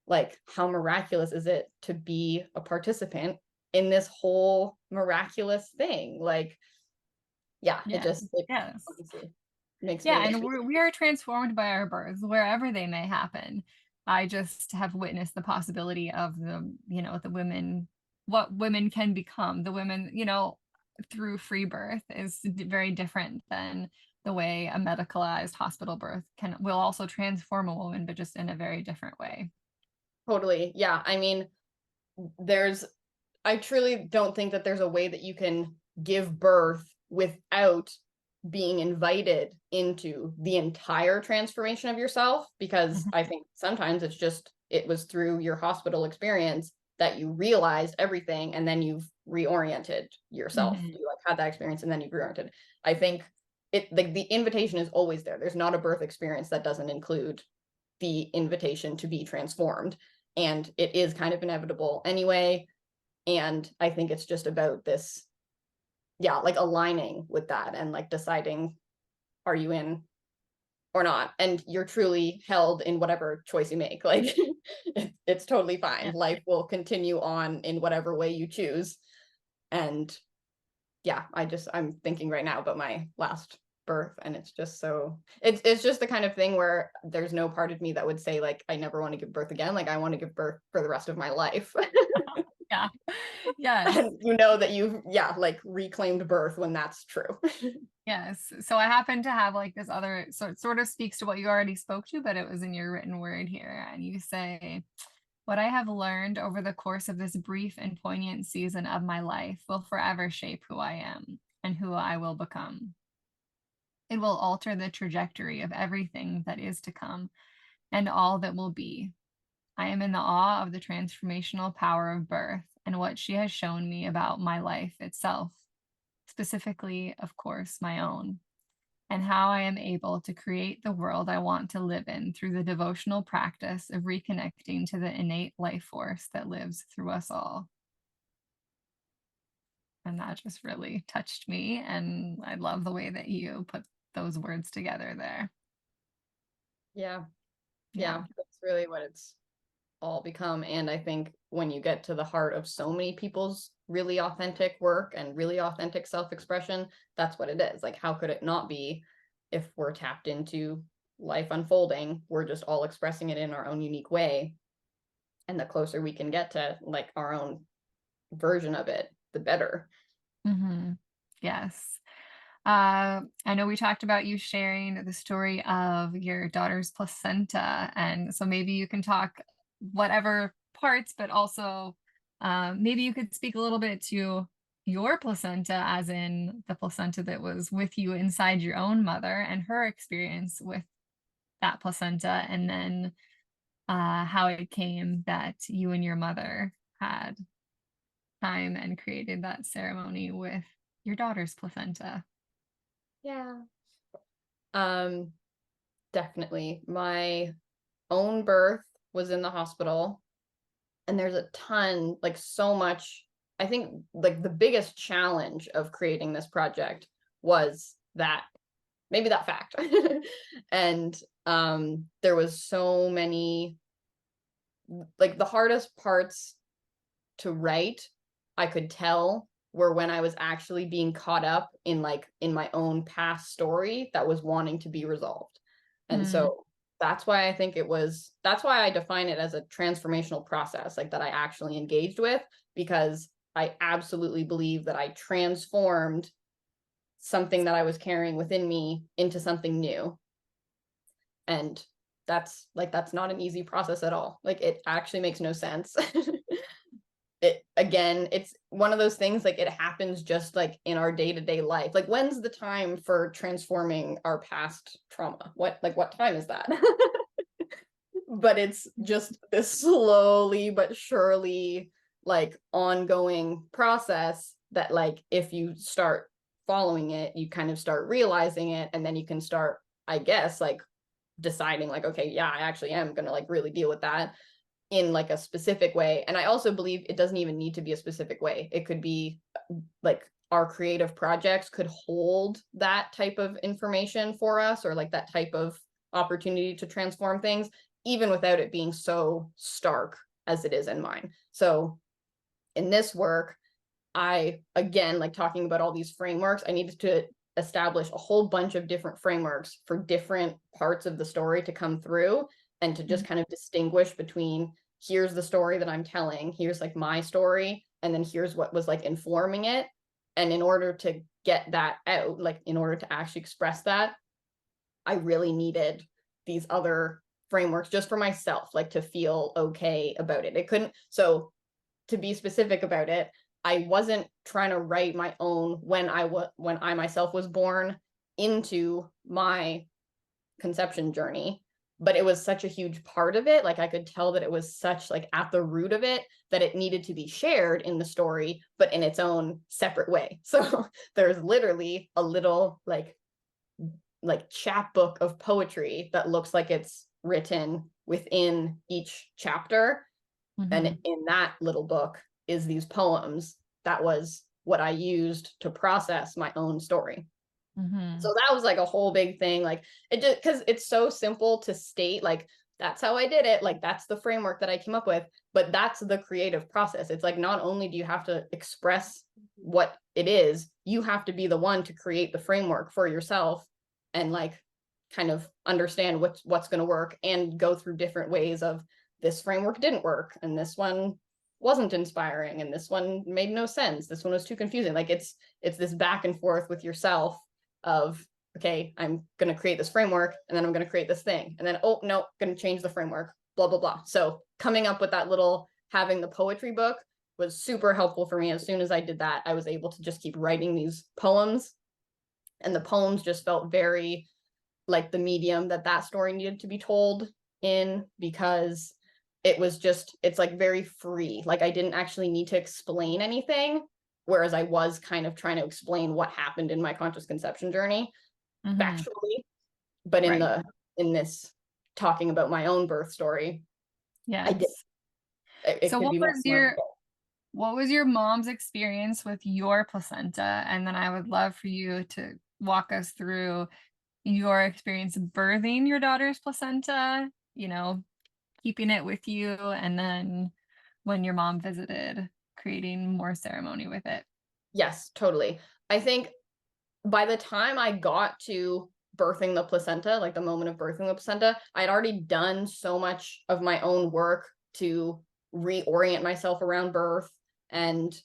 like, how miraculous is it to be a participant in this whole miraculous thing? Like, yeah, Yes. it Yes. honestly makes Yeah, me and we are transformed by our births wherever they may happen. I just have witnessed the possibility of the women, what women can become. The women, through free birth is very different than the way a medicalized hospital birth will also transform a woman, but just in a very different way. totally. Yeah. I mean, I truly don't think that there's a way that you can give birth without being invited into the entire transformation of yourself, because Mhm. I think sometimes it was through your hospital experience that you realized everything and then you've reoriented yourself. Mhm. You like had that experience and then you've reoriented. I think it like the invitation is always there. There's not a birth experience that doesn't include the invitation to be transformed. And it is kind of inevitable anyway. And I think it's just about this, yeah, like aligning with that and like deciding, are you in or not? And you're truly held in whatever choice you make. Like it's totally fine. Yeah. Life will continue on in whatever way you choose. And yeah, I'm thinking right now about my last birth, and it's just it's just the kind of thing where there's no part of me that would say like I never want to give birth again. Like I want to give birth for the rest of my life. Yeah. Yes. And you know that you've, yeah, like reclaimed birth when that's true. Yes. So I happen to have like this other, so it sort of speaks to what you already spoke to, but it was in your written word here. And you say, what I have learned over the course of this brief and poignant season of my life will forever shape who I am and who I will become. It will alter the trajectory of everything that is to come and all that will be. I am in the awe of the transformational power of birth and what she has shown me about my life itself, specifically, of course, my own, and how I am able to create the world I want to live in through the devotional practice of reconnecting to the innate life force that lives through us all. And that just really touched me. And I love the way that you put those words together there. Yeah. Yeah. Yeah. That's really what it's all become. And I think when you get to the heart of so many people's really authentic work and really authentic self-expression, that's what it is. Like, how could it not be if we're tapped into life unfolding? We're just all expressing it in our own unique way. And the closer we can get to like our own version of it, the better. Mm-hmm. Yes. I know we talked about you sharing the story of your daughter's placenta, and so maybe you can talk whatever parts, but also maybe you could speak a little bit to your placenta, as in the placenta that was with you inside your own mother and her experience with that placenta, and then how it came that you and your mother had time and created that ceremony with your daughter's placenta. Yeah. Um, definitely. My own birth was in the hospital, and there's a ton, like so much. I think like the biggest challenge of creating this project was that maybe that fact. And there was so many, like the hardest parts to write, I could tell were when I was actually being caught up in like in my own past story that was wanting to be resolved. And Mm, so that's why I define it as a transformational process, like that I actually engaged with, because I absolutely believe that I transformed something that I was carrying within me into something new. And that's not an easy process at all. Like, it actually makes no sense. It's one of those things, like, it happens just like in our day-to-day life. Like, when's the time for transforming our past trauma? What time is that? But it's just this slowly but surely, like, ongoing process that, like, if you start following it, you kind of start realizing it, and then you can start, I guess, like, deciding, like, okay, yeah, I actually am gonna, like, really deal with that in, like, a specific way. And I also believe it doesn't even need to be a specific way. It could be like our creative projects could hold that type of information for us, or like that type of opportunity to transform things, even without it being so stark as it is in mine. So in this work, I, again, like, talking about all these frameworks, I needed to establish a whole bunch of different frameworks for different parts of the story to come through, and to just kind of distinguish between, here's the story that I'm telling, here's like my story, and then here's what was like informing it. And in order to get that out, like, in order to actually express that, I really needed these other frameworks just for myself, like, to feel okay about it. It couldn't, so to be specific about it, I wasn't trying to write my own when I myself was born into my conception journey, but it was such a huge part of it. Like, I could tell that it was such, like, at the root of it, that it needed to be shared in the story, but in its own separate way. So there's literally a little like chapbook of poetry that looks like it's written within each chapter. And in that little book is these poems. That was what I used to process my own story. So that was like a whole big thing. Like, it just, because it's so simple to state, like, that's how I did it, like, that's the framework that I came up with, but that's the creative process. It's like, not only do you have to express what it is, you have to be the one to create the framework for yourself, and, like, kind of understand what's going to work, and go through different ways of, this framework didn't work, and this one wasn't inspiring, and this one made no sense, this one was too confusing. Like, it's this back and forth with yourself of, okay, I'm going to create this framework, and then I'm going to create this thing, and then, oh no, going to change the framework, blah blah blah. So coming up with that little, having the poetry book was super helpful for me. As soon as I did that, I was able to just keep writing these poems, and the poems just felt very like the medium that story needed to be told in, because it's like very free. Like, I didn't actually need to explain anything, whereas I was kind of trying to explain what happened in my conscious conception journey factually, but in this talking about my own birth story, I did. So what was your mom's experience with your placenta? And then I would love for you to walk us through your experience birthing your daughter's placenta, keeping it with you, and then when your mom visited, creating more ceremony with it. Yes, totally. I think by the time I got to birthing the placenta, like the moment of birthing the placenta, I'd already done so much of my own work to reorient myself around birth, and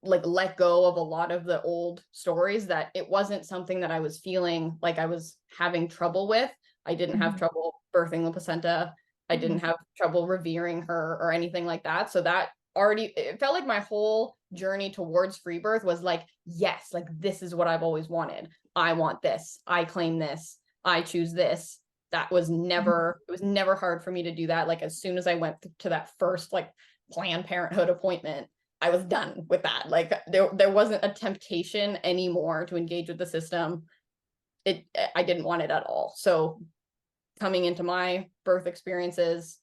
like let go of a lot of the old stories, that it wasn't something that I was feeling like I was having trouble with. I didn't have trouble birthing the placenta. I didn't have trouble revering her or anything like that. So that already, it felt like my whole journey towards FreeBirth was like, yes, like, this is what I've always wanted. I want this. I claim this. I choose this. That was never, it was never hard for me to do that. Like, as soon as I went to that first, like, Planned Parenthood appointment, I was done with that. Like, there wasn't a temptation anymore to engage with the system. I didn't want it at all. So coming into my birth experiences,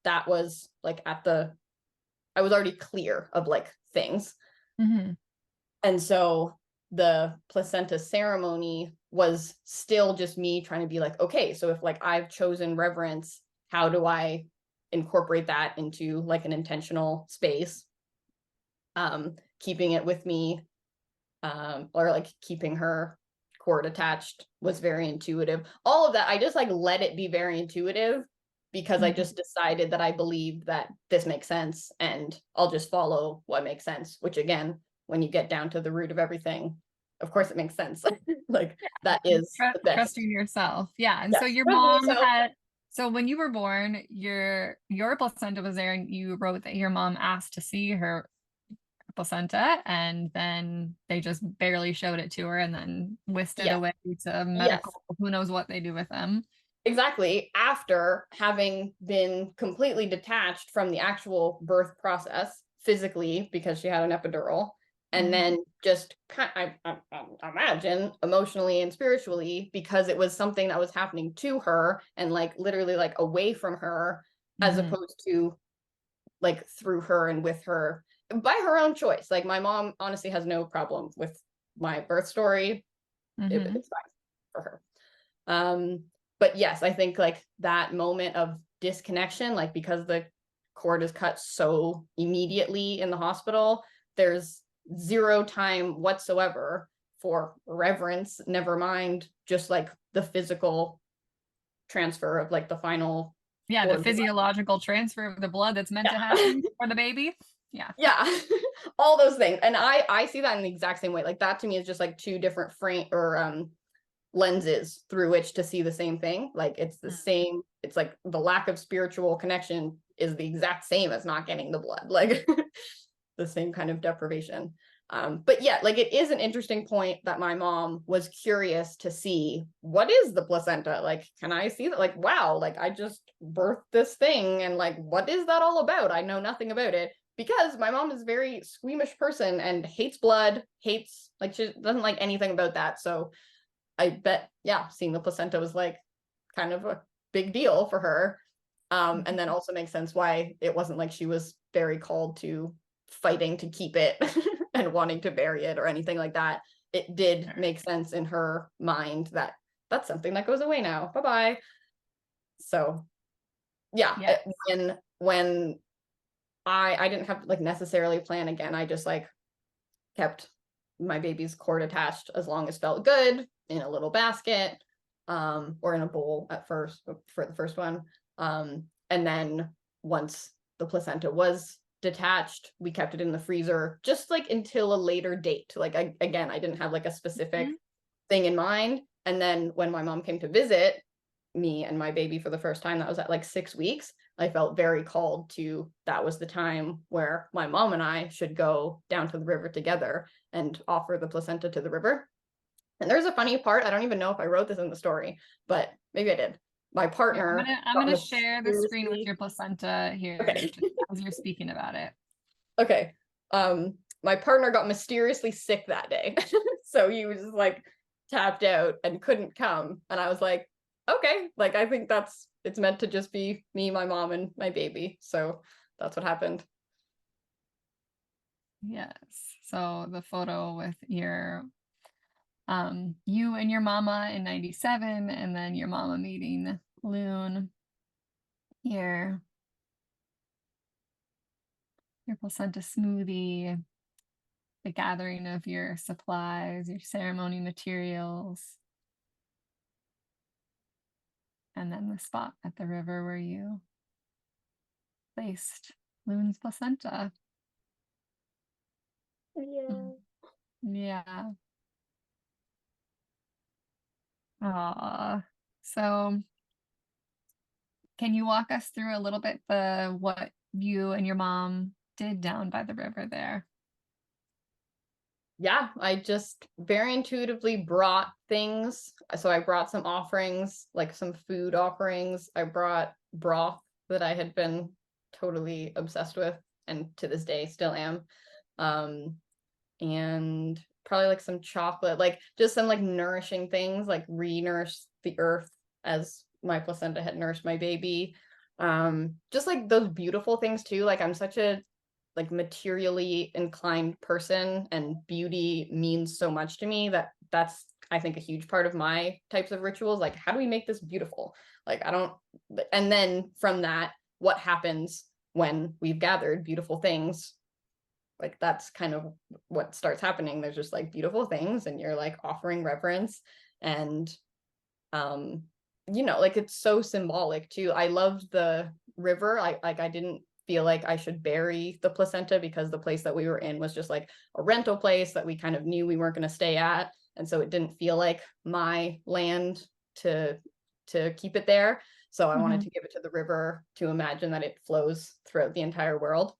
that was like I was already clear of like things. And so the placenta ceremony was still just me trying to be like, okay, so if like I've chosen reverence, how do I incorporate that into like an intentional space? Keeping it with me, or like keeping her cord attached was very intuitive. All of that, I just like let it be very intuitive, because I just decided that I believed that this makes sense and I'll just follow what makes sense, which again, when you get down to the root of everything, of course it makes sense. Like that is the best. Trusting yourself. Yeah. And so Yes, your trusting mom yourself. had, so when you were born, your placenta was there, and you wrote that your mom asked to see her placenta, and then they just barely showed it to her and then whisked it Yes, away to yes, medical, who knows what they do with them. exactly. After having been completely detached from the actual birth process physically because she had an epidural, and then just I imagine emotionally and spiritually because it was something that was happening to her and like literally like away from her, as opposed to like through her and with her by her own choice. Like my mom honestly has no problem with my birth story. It's fine for her. But yes, I think like that moment of disconnection, like because the cord is cut so immediately in the hospital, there's zero time whatsoever for reverence, never mind just like the physical transfer of like the final Yeah, the cord. physiological transfer of the blood that's meant to Yeah. happen for the baby. Yeah. Yeah. All those things. And I see that in the exact same way. Like that to me is just like two different frame or lenses through which to see the same thing. Like it's the same, it's like the lack of spiritual connection is the exact same as not getting the blood, like the same kind of deprivation. But yeah, like it is an interesting point that my mom was curious to see what is the placenta, like can I see that, like wow, like I just birthed this thing and like what is that all about? I know nothing about it, because my mom is a very squeamish person and hates blood, hates, like she doesn't like anything about that. So I bet, yeah, seeing the placenta was like kind of a big deal for her. And then also makes sense why it wasn't like she was very called to fighting to keep it and wanting to bury it or anything like that. It did make sense in her mind that that's something that goes away now. Bye-bye. So yeah, when I didn't have like necessarily a plan again, I just like kept my baby's cord attached as long as felt good in a little basket, or in a bowl at first for the first one. And then once the placenta was detached, we kept it in the freezer just like until a later date. Like again, I didn't have like a specific thing in mind. And then when my mom came to visit me and my baby for the first time, that was at like 6 weeks, I felt very called to, that was the time where my mom and I should go down to the river together and offer the placenta to the river. And there's a funny part, I don't even know if I wrote this in the story, but maybe I did. My partner, I'm gonna share the screen with your placenta here. Okay. As you're speaking about it. Okay. My partner got mysteriously sick that day. So he was just like tapped out and couldn't come. And I was like, okay, like I think it's meant to just be me, my mom, and my baby. So that's what happened. Yes. So the photo with your you and your mama in 97, and then your mama meeting Loon here. Your placenta smoothie, the gathering of your supplies, your ceremony materials. And then the spot at the river where you placed Loon's placenta. Yeah. Yeah. So can you walk us through a little bit what you and your mom did down by the river there? Yeah, I just very intuitively brought things. So I brought some offerings, like some food offerings. I brought broth that I had been totally obsessed with and to this day still am. And probably like some chocolate, like just some like nourishing things, like re-nourish the earth as my placenta had nourished my baby. Just like those beautiful things too. Like I'm such a like materially inclined person, and beauty means so much to me that's I think a huge part of my types of rituals. Like how do we make this beautiful? Like I don't, and then from that, what happens when we've gathered beautiful things, like that's kind of what starts happening. There's just like beautiful things and you're like offering reverence, and like it's so symbolic too. I loved the river. I didn't feel like I should bury the placenta because the place that we were in was just like a rental place that we kind of knew we weren't going to stay at. And so it didn't feel like my land to keep it there. So I wanted to give it to the river to imagine that it flows throughout the entire world.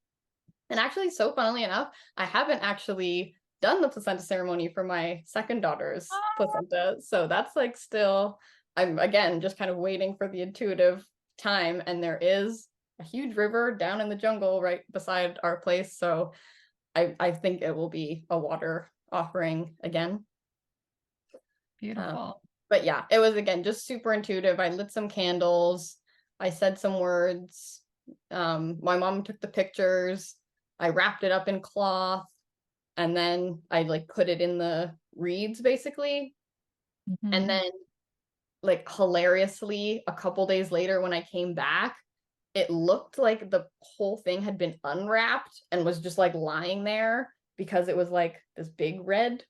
And actually, so funnily enough, I haven't actually done the placenta ceremony for my second daughter's placenta. So that's like still, I'm again just kind of waiting for the intuitive time. And there is a huge river down in the jungle right beside our place. So I think it will be a water offering again. Beautiful. But yeah, it was again just super intuitive. I lit some candles. I said some words. My mom took the pictures. I wrapped it up in cloth, and then I like put it in the reeds basically. And then like hilariously, a couple days later when I came back, it looked like the whole thing had been unwrapped and was just like lying there because it was like this big red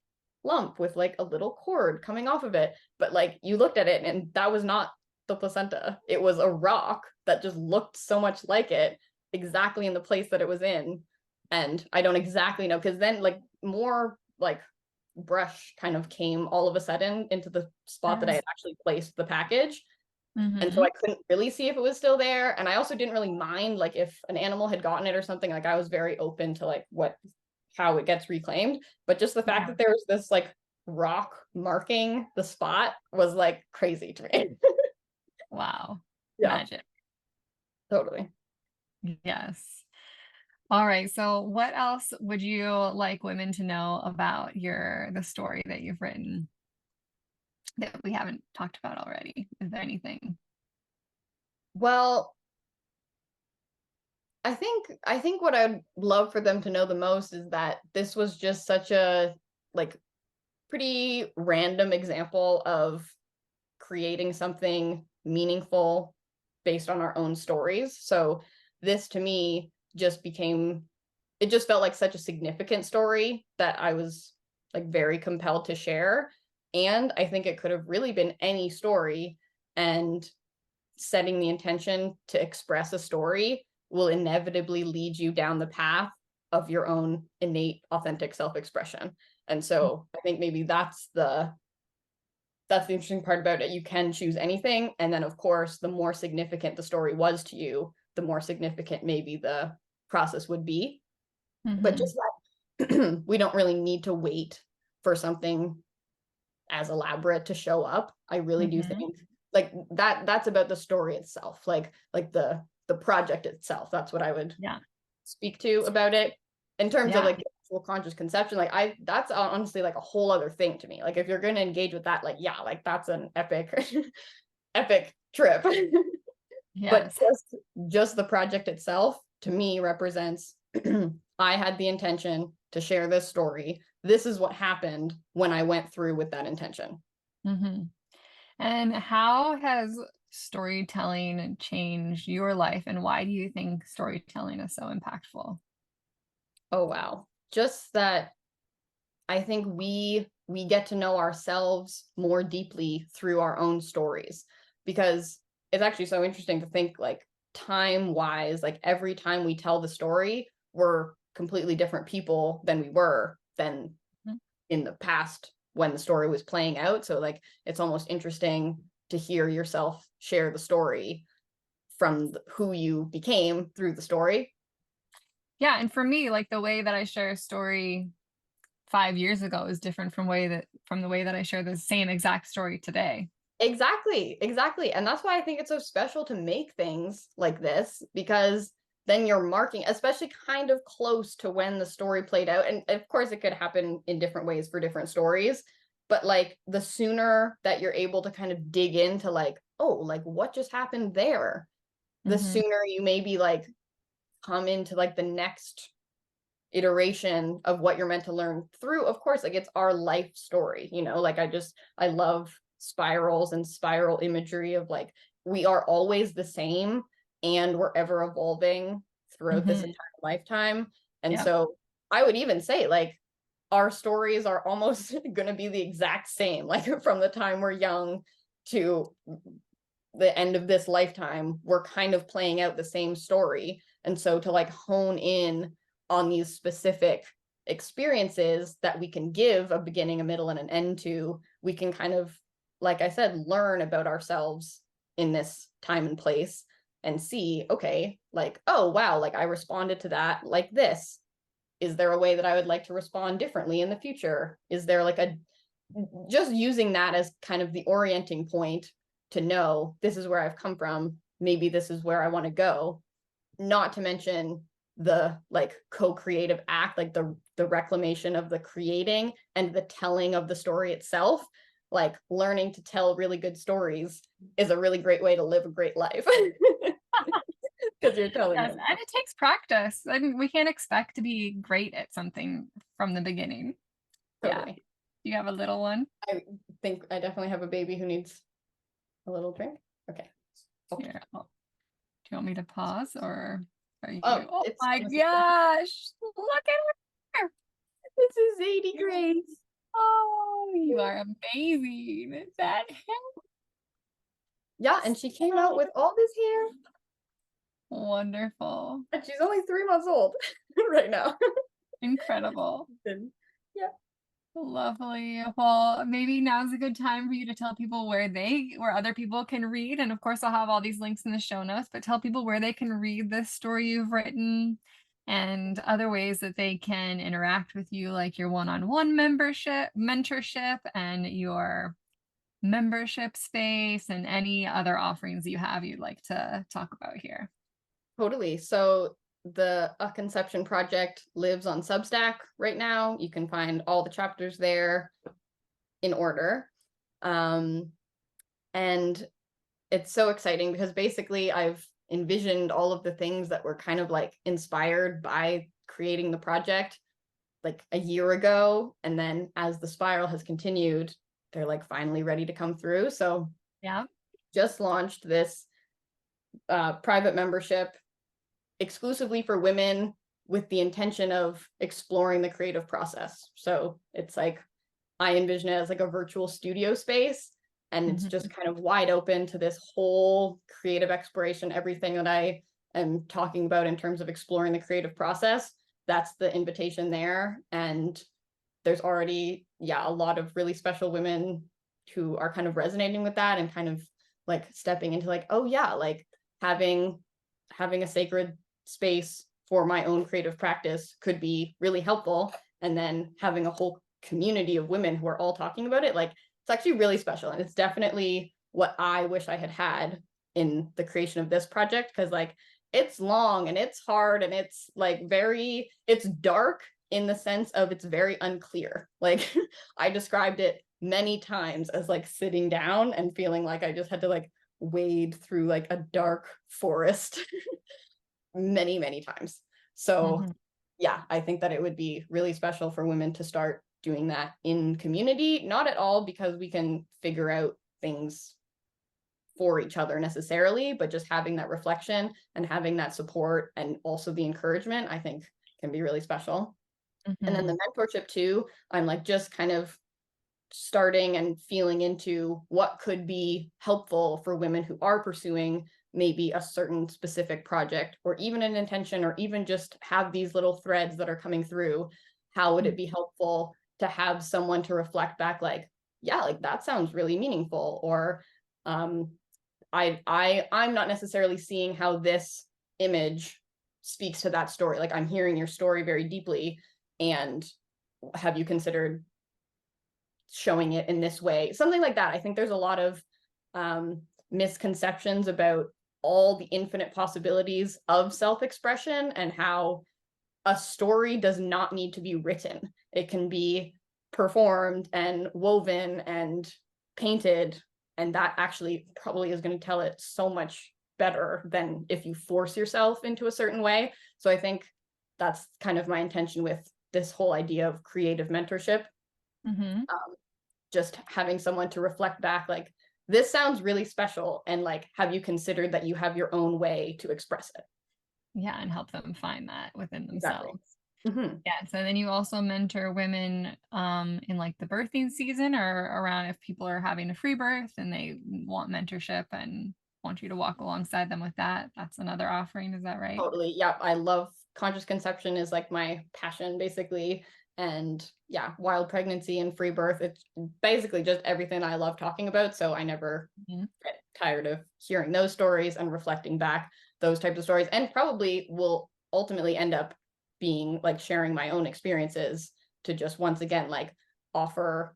lump with like a little cord coming off of it. But like you looked at it and that was not the placenta. It was a rock that just looked so much like it, exactly in the place that it was in. And I don't exactly know, because then like more like brush kind of came all of a sudden into the spot that I had actually placed the package. And so I couldn't really see if it was still there. And I also didn't really mind like if an animal had gotten it or something. Like I was very open to like how it gets reclaimed. But just the fact that there was this like rock marking the spot was like crazy to me. Wow. Yeah, Magic. totally. Yes. All right. So what else would you like women to know about the story that you've written that we haven't talked about already? Is there anything? Well, I think what I'd love for them to know the most is that this was just such a like pretty random example of creating something meaningful based on our own stories. So this to me it just felt like such a significant story that I was like very compelled to share. And I think it could have really been any story, and setting the intention to express a story will inevitably lead you down the path of your own innate, authentic self-expression. And so I think maybe that's the interesting part about it. You can choose anything. And then, of course, the more significant the story was to you, the more significant maybe the process would be. But just that we don't really need to wait for something as elaborate to show up. I really do think like that's about the story itself, like the project itself. That's what I would speak to about it in terms of like the actual conscious conception. Like that's honestly like a whole other thing to me. Like if you're going to engage with that, like like that's an epic epic trip. But just the project itself to me represents I had the intention to share this story. This is what happened when I went through with that intention. And how has storytelling changed your life, and why do you think storytelling is so impactful? Oh, wow. Just that I think we get to know ourselves more deeply through our own stories, because it's actually so interesting to think like time wise, like every time we tell the story, we're completely different people than we were than in the past when the story was playing out. So like it's almost interesting to hear yourself share the story from who you became through the story. Yeah, and for me, like the way that I share a story 5 years ago is different from the way that I share the same exact story today. Exactly. And that's why I think it's so special to make things like this, because then you're marking, especially kind of close to when the story played out. And of course, it could happen in different ways for different stories. But like the sooner that you're able to kind of dig into like, oh, like what just happened there, the sooner you maybe like come into like the next iteration of what you're meant to learn through. Of course, like it's our life story, like I love spirals and spiral imagery of like we are always the same and we're ever evolving throughout this entire lifetime. And so I would even say like our stories are almost going to be the exact same, like from the time we're young to the end of this lifetime, we're kind of playing out the same story. And so to like hone in on these specific experiences that we can give a beginning, a middle, and an end to, we can kind of, like I said, learn about ourselves in this time and place and see, okay, like, oh, wow, like I responded to that like this. Is there a way that I would like to respond differently in the future? Is there like just using that as kind of the orienting point to know this is where I've come from. Maybe this is where I want to go. Not to mention the like co-creative act, like the reclamation of the creating and the telling of the story itself. Like learning to tell really good stories is a really great way to live a great life. Because you're telling Yes, them. and it takes practice. I mean, we can't expect to be great at something from the beginning. Totally. Yeah. You have a little one? I think I definitely have a baby who needs a little drink. Okay. Here, do you want me to pause or are you? Oh, Oh my gosh! Look at her. This is Zadie Grace. Oh, you are amazing. Is that him? Yeah, and she came out with all this hair. Wonderful. And she's only 3 months old right now. Incredible. Yeah. Lovely. Well, maybe now's a good time for you to tell people where other people can read. And of course, I'll have all these links in the show notes, but tell people where they can read this story you've written and other ways that they can interact with you, like your one-on-one mentorship and your membership space and any other offerings you have you'd like to talk about here. Totally. So the A Conception Project lives on Substack right now. You can find all the chapters there in order. And it's so exciting because basically I've envisioned all of the things that were kind of like inspired by creating the project like a year ago. And then as the spiral has continued, they're like finally ready to come through. So yeah, just launched this private membership exclusively for women with the intention of exploring the creative process. So it's like, I envision it as like a virtual studio space, and it's just kind of wide open to this whole creative exploration, everything that I am talking about in terms of exploring the creative process. That's the invitation there. And there's already, yeah, a lot of really special women who are kind of resonating with that and kind of like stepping into like, oh yeah, like having a sacred space for my own creative practice could be really helpful. And then having a whole community of women who are all talking about it, like it's actually really special. And it's definitely what I wish I had in the creation of this project, because like it's long and it's hard and it's like it's dark in the sense of it's very unclear. Like I described it many times as like sitting down and feeling like I just had to like wade through like a dark forest many, many times. So yeah, I think that it would be really special for women to start doing that in community, not at all because we can figure out things for each other necessarily, but just having that reflection and having that support and also the encouragement, I think can be really special. And then the mentorship too, I'm like just kind of starting and feeling into what could be helpful for women who are pursuing maybe a certain specific project or even an intention, or even just have these little threads that are coming through. How would it be helpful to have someone to reflect back like, yeah, like that sounds really meaningful, or I'm not necessarily seeing how this image speaks to that story. Like I'm hearing your story very deeply, and have you considered showing it in this way? Something like that. I think there's a lot of misconceptions about all the infinite possibilities of self-expression and how a story does not need to be written. It can be performed and woven and painted, and that actually probably is going to tell it so much better than if you force yourself into a certain way. So I think that's kind of my intention with this whole idea of creative mentorship. Just having someone to reflect back like, this sounds really special, and like, have you considered that you have your own way to express it? Yeah, and help them find that within themselves. Exactly. Yeah, so then you also mentor women in like the birthing season, or around if people are having a free birth and they want mentorship and want you to walk alongside them with that. That's another offering. Is that right? Totally. Yeah. I love conscious conception is like my passion basically. And yeah, wild pregnancy and free birth. It's basically just everything I love talking about. So I never get tired of hearing those stories and reflecting back those types of stories, and probably will ultimately end up being like sharing my own experiences to just once again like offer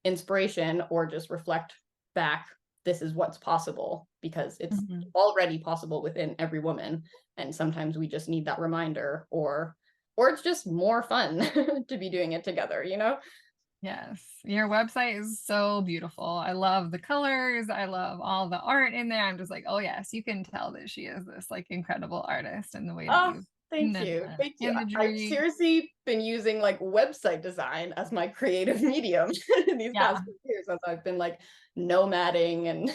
inspiration or just reflect back, this is what's possible, because it's already possible within every woman, and sometimes we just need that reminder, or it's just more fun to be doing it together, you know? Yes, your website is so beautiful. I love the colors. I love all the art in there. I'm just like, oh yes, you can tell that she is this like incredible artist in the way that Oh, you've thank you. Thank you. I've imagery. seriously been using like website design as my creative medium these Yeah, past few years, as I've been like nomading and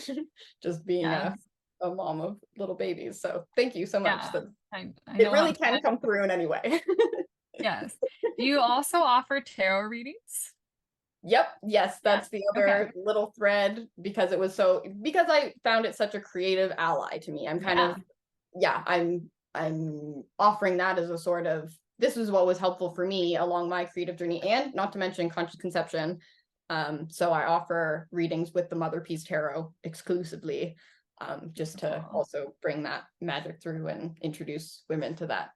just being yeah, a mom of little babies. So thank you so much. yeah. I It know how really excited. can come through in any way. Yes. Do you also offer tarot readings? Yep. Yes, Yeah. that's the Okay. other little thread, because because I found it such a creative ally to me. I'm kind Yeah. of, yeah, I'm offering that as a sort of, this is what was helpful for me along my creative journey, and not to mention conscious conception. So I offer readings with the Mother Peace Tarot exclusively, just to Wonderful. also bring that magic through and introduce women to that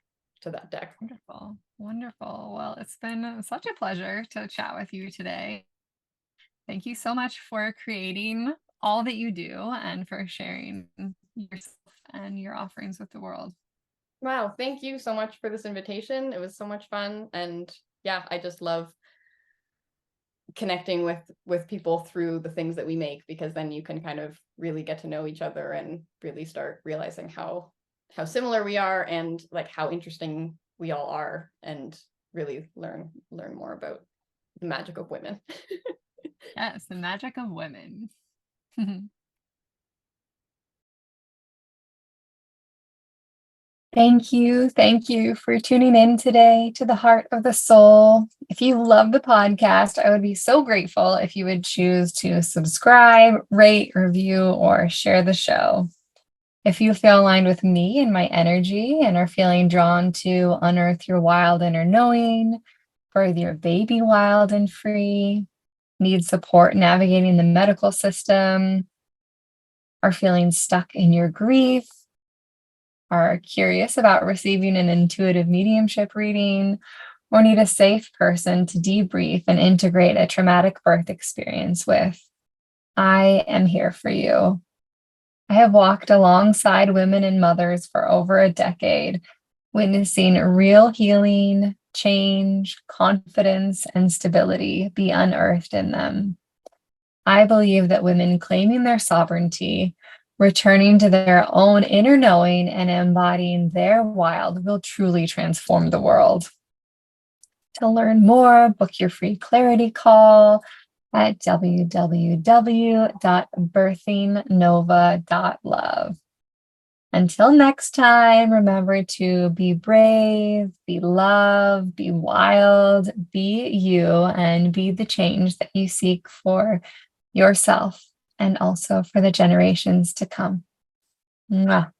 deck. Wonderful. Wonderful. Well, it's been such a pleasure to chat with you today. Thank you so much for creating all that you do and for sharing yourself and your offerings with the world. Wow, thank you so much for this invitation. It was so much fun, and yeah, I just love connecting with people through the things that we make, because then you can kind of really get to know each other and really start realizing how similar we are, and like how interesting we all are, and really learn more about the magic of women. Yes, the magic of women. Thank you. Thank you for tuning in today to the Heart of the Soul. If you love the podcast, I would be so grateful if you would choose to subscribe, rate, review, or share the show. If you feel aligned with me and my energy and are feeling drawn to unearth your wild inner knowing, birth your baby wild and free, need support navigating the medical system, are feeling stuck in your grief, are curious about receiving an intuitive mediumship reading, or need a safe person to debrief and integrate a traumatic birth experience with, I am here for you. I have walked alongside women and mothers for over a decade, witnessing real healing, change, confidence, and stability be unearthed in them. I believe that women claiming their sovereignty, returning to their own inner knowing, and embodying their wild will truly transform the world. To learn more, book your free clarity call at www.birthingnova.love. Until next time, remember to be brave, be loved, be wild, be you, and be the change that you seek for yourself and also for the generations to come. Mwah.